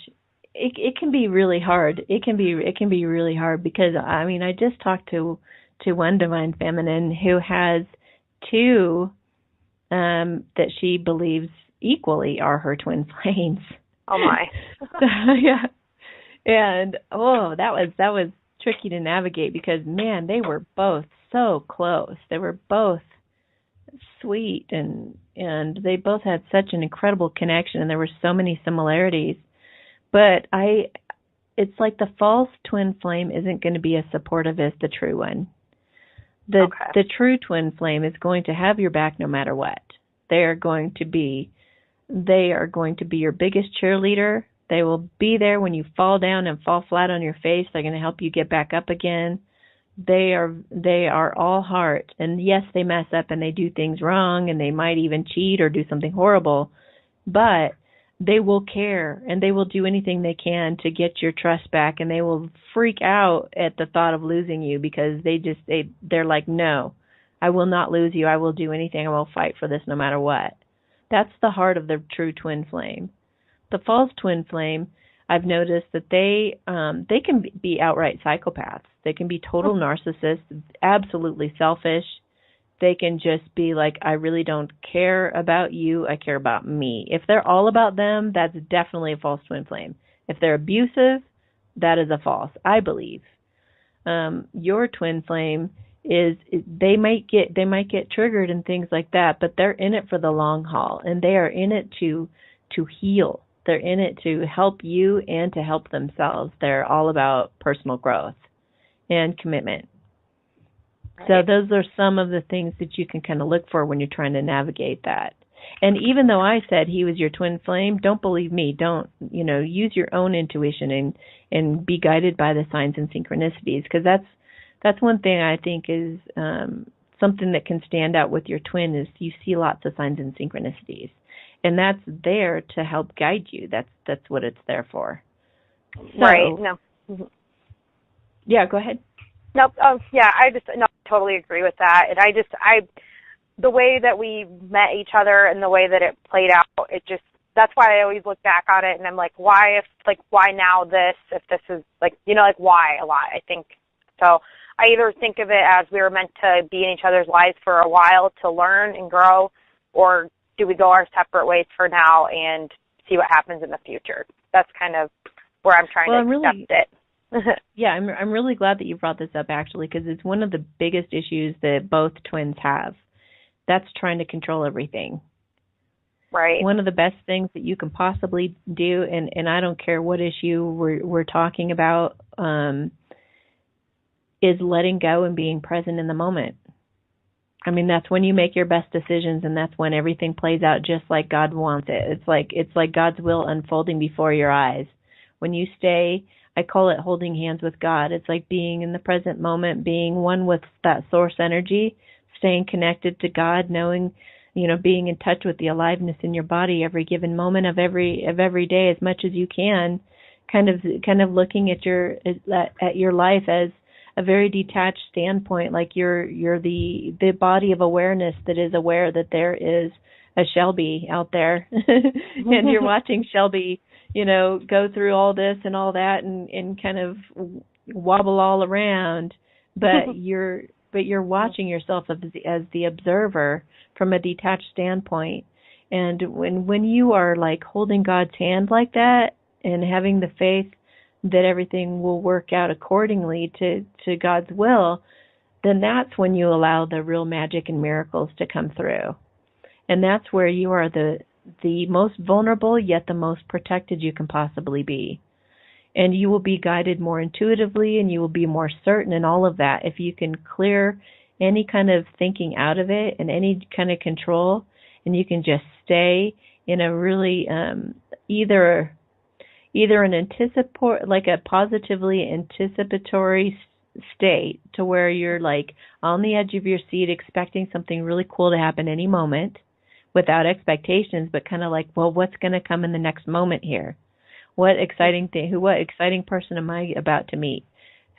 it can be really hard. It can be really hard because I just talked to one divine feminine who has two that she believes equally are her twin flames. Oh my. Yeah. And that was tricky to navigate because man, they were both so close. They were both sweet and they both had such an incredible connection, and there were so many similarities. But it's like the false twin flame isn't going to be as supportive as the true one. The true twin flame is going to have your back no matter what. They are going to be your biggest cheerleader. They will be there when you fall down and fall flat on your face. They're going to help you get back up again. They are all heart. And yes, they mess up and they do things wrong and they might even cheat or do something horrible, but they will care and they will do anything they can to get your trust back, and they will freak out at the thought of losing you because they're like, no, I will not lose you. I will do anything. I will fight for this no matter what. That's the heart of the true twin flame. The false twin flame, I've noticed that they can be outright psychopaths. They can be total narcissists, absolutely selfish. They can just be like, I really don't care about you, I care about me. If they're all about them, that's definitely a false twin flame. If they're abusive, that is a false, I believe. Your twin flame is they might get triggered and things like that, but they're in it for the long haul, and they are in it to heal. They're in it to help you and to help themselves. They're all about personal growth and commitment. So those are some of the things that you can kind of look for when you're trying to navigate that. And even though I said he was your twin flame, don't believe me. Don't, use your own intuition and be guided by the signs and synchronicities, because that's one thing I think is something that can stand out with your twin is you see lots of signs and synchronicities. And that's there to help guide you. That's what it's there for. So, right. No. Mm-hmm. Yeah, go ahead. Nope. I totally agree with that. And the way that we met each other and the way that it played out, that's why I always look back on it and I'm like, why now this, if this is why a lot, I think. So I either think of it as we were meant to be in each other's lives for a while to learn and grow, or do we go our separate ways for now and see what happens in the future? That's kind of where I'm trying to accept it. Yeah, I'm really glad that you brought this up, actually, because it's one of the biggest issues that both twins have. That's trying to control everything. Right. One of the best things that you can possibly do, and I don't care what issue we're talking about, is letting go and being present in the moment. I mean, that's when you make your best decisions, and that's when everything plays out just like God wants it. It's like God's will unfolding before your eyes. When you stay, I call it holding hands with God. It's like being in the present moment, being one with that source energy, staying connected to God, knowing, being in touch with the aliveness in your body every given moment of every day as much as you can, kind of looking at your life as a very detached standpoint, like you're the body of awareness that is aware that there is a Shelby out there, and you're watching Shelby, go through all this and all that, and kind of wobble all around, but you're watching yourself as the observer from a detached standpoint. And when you are like holding God's hand like that and having the faith that everything will work out accordingly to God's will, then that's when you allow the real magic and miracles to come through. And that's where you are the most vulnerable, yet the most protected you can possibly be. And you will be guided more intuitively, and you will be more certain in all of that if you can clear any kind of thinking out of it and any kind of control, and you can just stay in a really either an like a positively anticipatory state to where you're like on the edge of your seat expecting something really cool to happen any moment without expectations, but kind of like, well, what's going to come in the next moment here? What exciting person am I about to meet?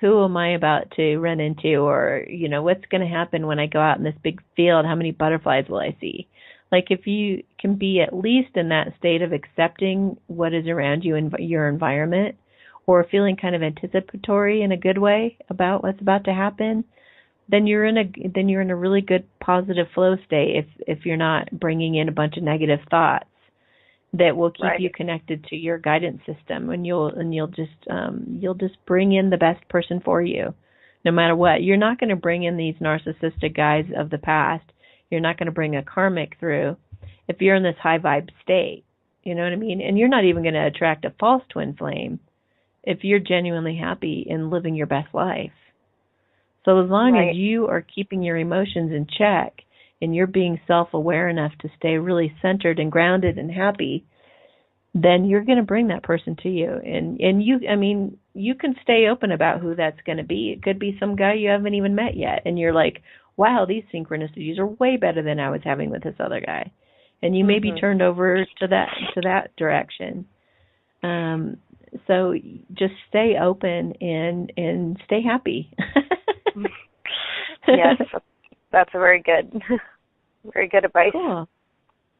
Who am I about to run into? Or, what's going to happen when I go out in this big field? How many butterflies will I see? Like, if you can be at least in that state of accepting what is around you in your environment, or feeling kind of anticipatory in a good way about what's about to happen, then you're in a really good positive flow state. If you're not bringing in a bunch of negative thoughts that will keep you connected to your guidance system, and you'll just bring in the best person for you, no matter what. You're not going to bring in these narcissistic guys of the past. You're not going to bring a karmic through if you're in this high vibe state. You know what I mean? And you're not even going to attract a false twin flame if you're genuinely happy and living your best life. So as long as you are keeping your emotions in check and you're being self-aware enough to stay really centered and grounded and happy, then you're going to bring that person to you. And you, I mean, you can stay open about who that's going to be. It could be some guy you haven't even met yet, and you're like, wow, these synchronicities are way better than I was having with this other guy. And you may be turned over to that direction. So just stay open and stay happy. Yes, that's a very good advice. Cool.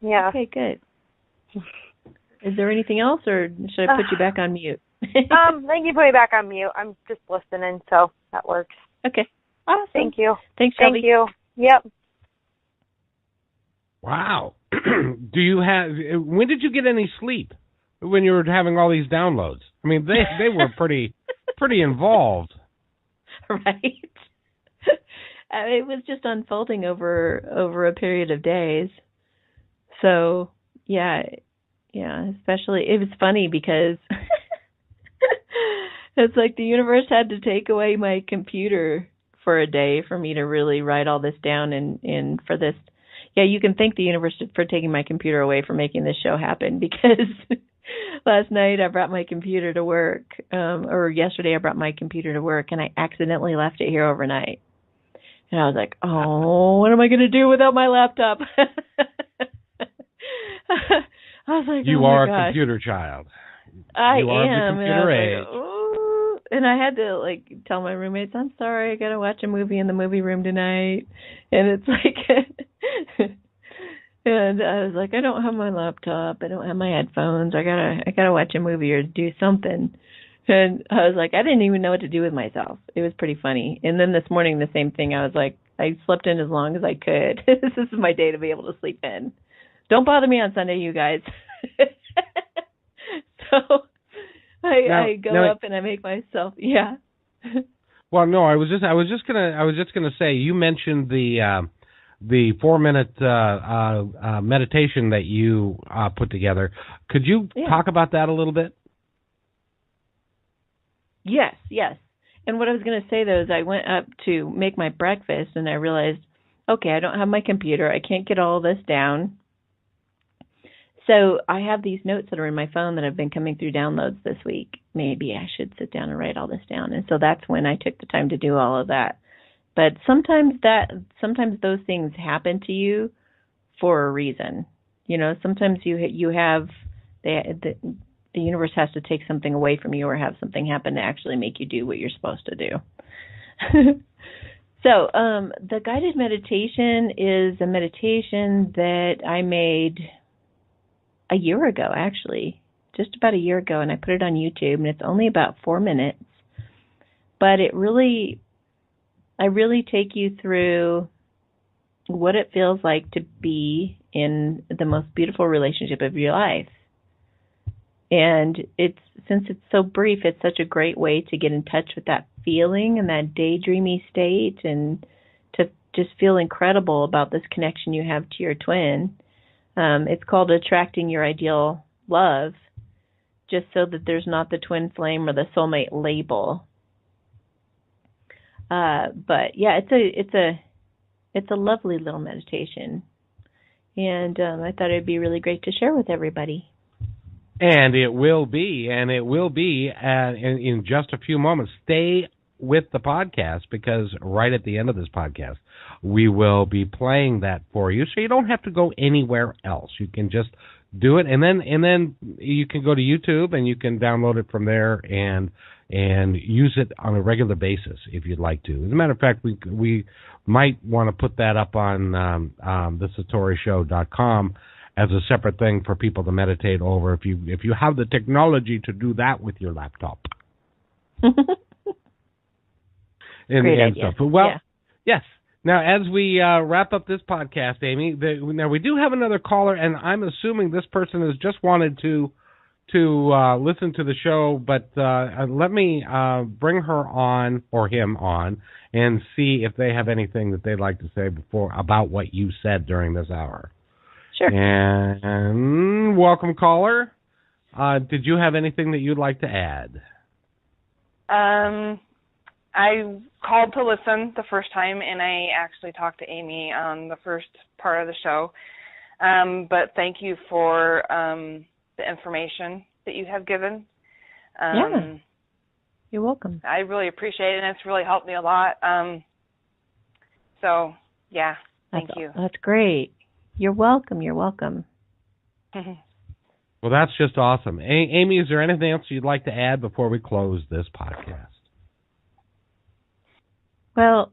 Yeah. Okay, good. Is there anything else, or should I put you back on mute? Thank you. Put me back on mute. I'm just listening, so that works. Okay. Awesome. Thank you. Thanks, Shelby. Thank you. Yep. Wow. When did you get any sleep when you were having all these downloads? I mean, they were pretty involved. Right. It was just unfolding over a period of days. So, yeah, especially, it was funny because it's like the universe had to take away my computer for a day for me to really write all this down and for this. Yeah, you can thank the universe for taking my computer away for making this show happen, because last night I brought my computer to work, or yesterday I brought my computer to work, and I accidentally left it here overnight. And I was like, oh, what am I going to do without my laptop? I was like, you oh are my a gosh. computer child. I you are am. the computer age. Like, oh. And I had to tell my roommates, I'm sorry, I got to watch a movie in the movie room tonight. And it's like, and I was like, I don't have my laptop, I don't have my headphones, I gotta watch a movie or do something. And I was like, I didn't even know what to do with myself. It was pretty funny. And then this morning, the same thing. I was like, I slept in as long as I could. This is my day to be able to sleep in. Don't bother me on Sunday, you guys. So I go up and I make myself, yeah. Well, no, I was just gonna say, you mentioned the 4-minute meditation that you put together. Could you talk about that a little bit? Yes. And what I was going to say, though, is I went up to make my breakfast, and I realized, okay, I don't have my computer. I can't get all this down. So I have these notes that are in my phone that have been coming through downloads this week. Maybe I should sit down and write all this down. And so that's when I took the time to do all of that. But sometimes those things happen to you for a reason. You know, sometimes you have the universe has to take something away from you or have something happen to actually make you do what you're supposed to do. So the guided meditation is a meditation that I made a year ago, actually, just about a year ago, and I put it on YouTube, and it's only about 4 minutes. But I really take you through what it feels like to be in the most beautiful relationship of your life. And since it's so brief, it's such a great way to get in touch with that feeling and that daydreamy state, and to just feel incredible about this connection you have to your twin. It's called Attracting Your Ideal Love, just so that there's not the twin flame or the soulmate label. But yeah, it's a lovely little meditation, and I thought it'd be really great to share with everybody. And it will be in just a few moments. Stay with the podcast, because right at the end of this podcast, we will be playing that for you, so you don't have to go anywhere else. You can just do it, and then you can go to YouTube and you can download it from there and use it on a regular basis if you'd like to. As a matter of fact, we might want to put that up on the SatoriShow.com as a separate thing for people to meditate over, if you have the technology to do that with your laptop. Great idea. Stuff. Well, yes. Now, as we wrap up this podcast, Amy, now we do have another caller, and I'm assuming this person has just wanted to listen to the show, but let me bring her on, or him on, and see if they have anything that they'd like to say about what you said during this hour. Sure. And welcome, caller. Did you have anything that you'd like to add? I called to listen the first time, and I actually talked to Amy on the first part of the show. But thank you for the information that you have given. Yeah. You're welcome. I really appreciate it, and it's really helped me a lot. So, yeah, thank you. That's great. You're welcome. You're welcome. Well, that's just awesome. Amy, is there anything else you'd like to add before we close this podcast? Well,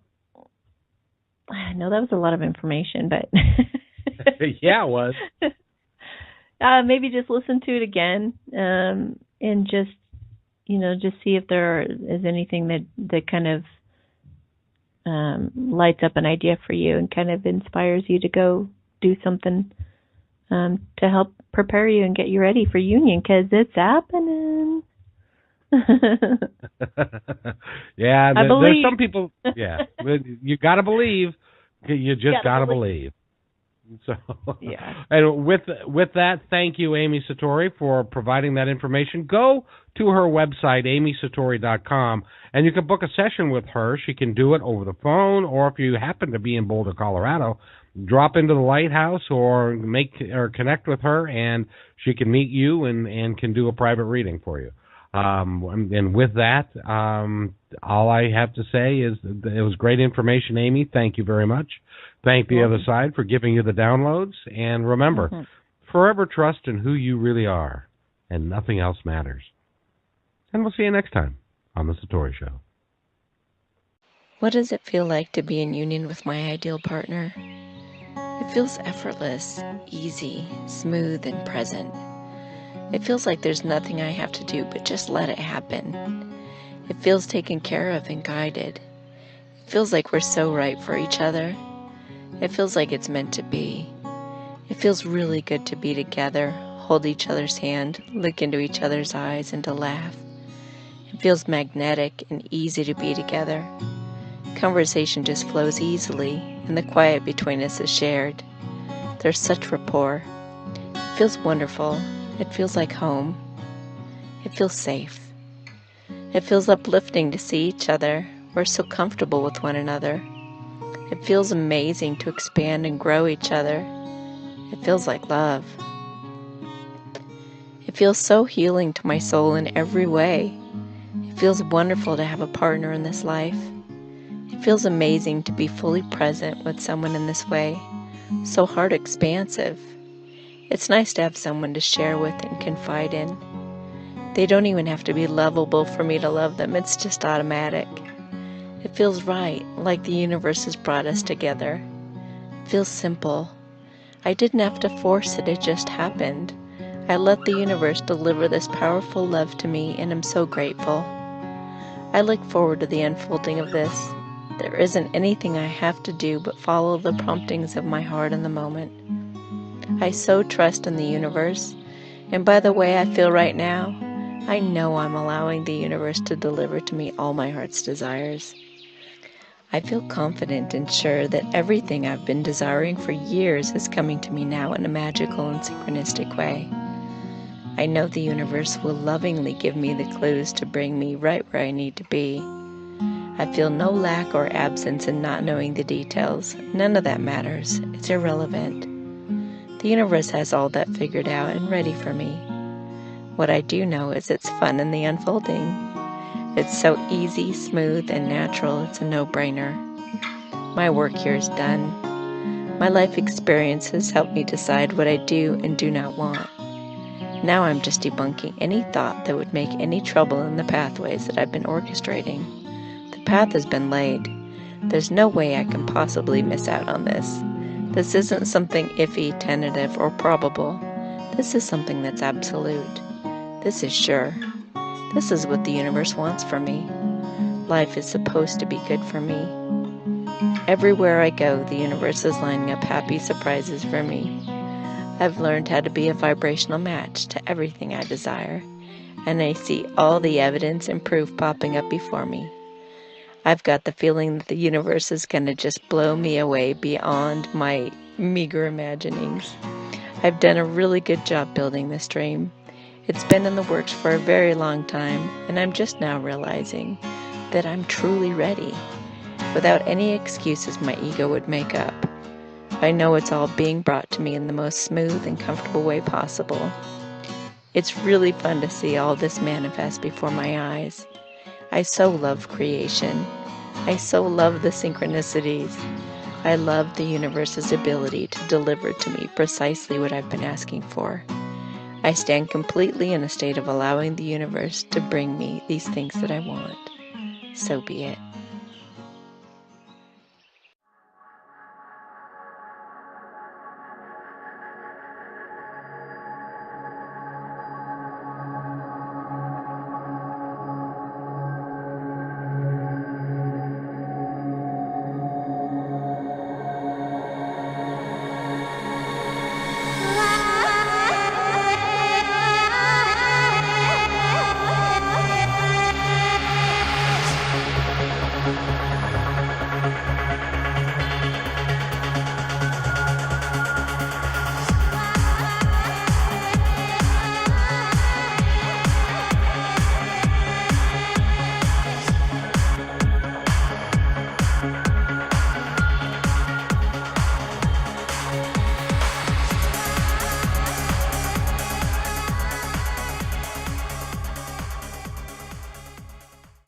I know that was a lot of information, but yeah, it was. Maybe just listen to it again, and just see if there is anything that kind of lights up an idea for you and kind of inspires you to go do something to help prepare you and get you ready for union, because it's happening. Yeah, there's some people. Yeah, you got to believe. You just got to believe. So, yeah. And with that, thank you, Amy Satori, for providing that information. Go to her website, amysatori.com, and you can book a session with her. She can do it over the phone, or if you happen to be in Boulder, Colorado, drop into the lighthouse or connect with her, and she can meet you and can do a private reading for you. And with that, all I have to say is it was great information, Amy. Thank you very much. Thank the other side for giving you the downloads. And remember, forever trust in who you really are, and nothing else matters. And we'll see you next time on The Satori Show. What does it feel like to be in union with my ideal partner? It feels effortless, easy, smooth, and present. It feels like there's nothing I have to do but just let it happen. It feels taken care of and guided. It feels like we're so right for each other. It feels like it's meant to be. It feels really good to be together, hold each other's hand, look into each other's eyes, and to laugh. It feels magnetic and easy to be together. Conversation just flows easily, and the quiet between us is shared. There's such rapport. It feels wonderful. It feels like home. It feels safe. It feels uplifting to see each other. We're so comfortable with one another. It feels amazing to expand and grow each other. It feels like love. It feels so healing to my soul in every way. It feels wonderful to have a partner in this life. It feels amazing to be fully present with someone in this way. So heart expansive. It's nice to have someone to share with and confide in. They don't even have to be lovable for me to love them. It's just automatic. It feels right, like the universe has brought us together. It feels simple. I didn't have to force it, it just happened. I let the universe deliver this powerful love to me, and I'm so grateful. I look forward to the unfolding of this. There isn't anything I have to do but follow the promptings of my heart in the moment. I so trust in the universe, and by the way I feel right now, I know I'm allowing the universe to deliver to me all my heart's desires. I feel confident and sure that everything I've been desiring for years is coming to me now in a magical and synchronistic way. I know the universe will lovingly give me the clues to bring me right where I need to be. I feel no lack or absence in not knowing the details. None of that matters. It's irrelevant. The universe has all that figured out and ready for me. What I do know is it's fun in the unfolding. It's so easy, smooth, and natural, it's a no-brainer. My work here is done. My life experience has helped me decide what I do and do not want. Now I'm just debunking any thought that would make any trouble in the pathways that I've been orchestrating. The path has been laid. There's no way I can possibly miss out on this. This isn't something iffy, tentative, or probable. This is something that's absolute. This is sure. This is what the universe wants for me. Life is supposed to be good for me. Everywhere I go, the universe is lining up happy surprises for me. I've learned how to be a vibrational match to everything I desire, and I see all the evidence and proof popping up before me. I've got the feeling that the universe is going to just blow me away beyond my meager imaginings. I've done a really good job building this dream. It's been in the works for a very long time, and I'm just now realizing that I'm truly ready, without any excuses my ego would make up. I know it's all being brought to me in the most smooth and comfortable way possible. It's really fun to see all this manifest before my eyes. I so love creation. I so love the synchronicities. I love the universe's ability to deliver to me precisely what I've been asking for. I stand completely in a state of allowing the universe to bring me these things that I want. So be it.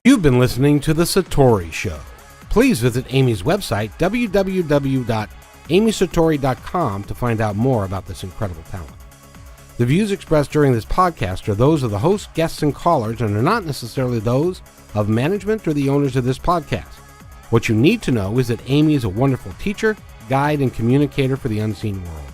You've been listening to The Satori Show. Please visit Amy's website, www.amysatori.com, to find out more about this incredible talent. The views expressed during this podcast are those of the hosts, guests, and callers, and are not necessarily those of management or the owners of this podcast. What you need to know is that Amy is a wonderful teacher, guide, and communicator for the unseen world.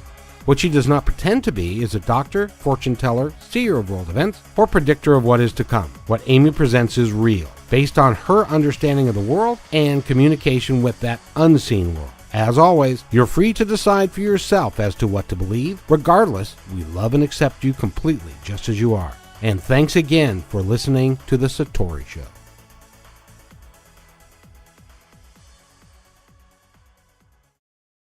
What she does not pretend to be is a doctor, fortune teller, seer of world events, or predictor of what is to come. What Amy presents is real, based on her understanding of the world and communication with that unseen world. As always, you're free to decide for yourself as to what to believe. Regardless, we love and accept you completely just as you are. And thanks again for listening to The Satori Show.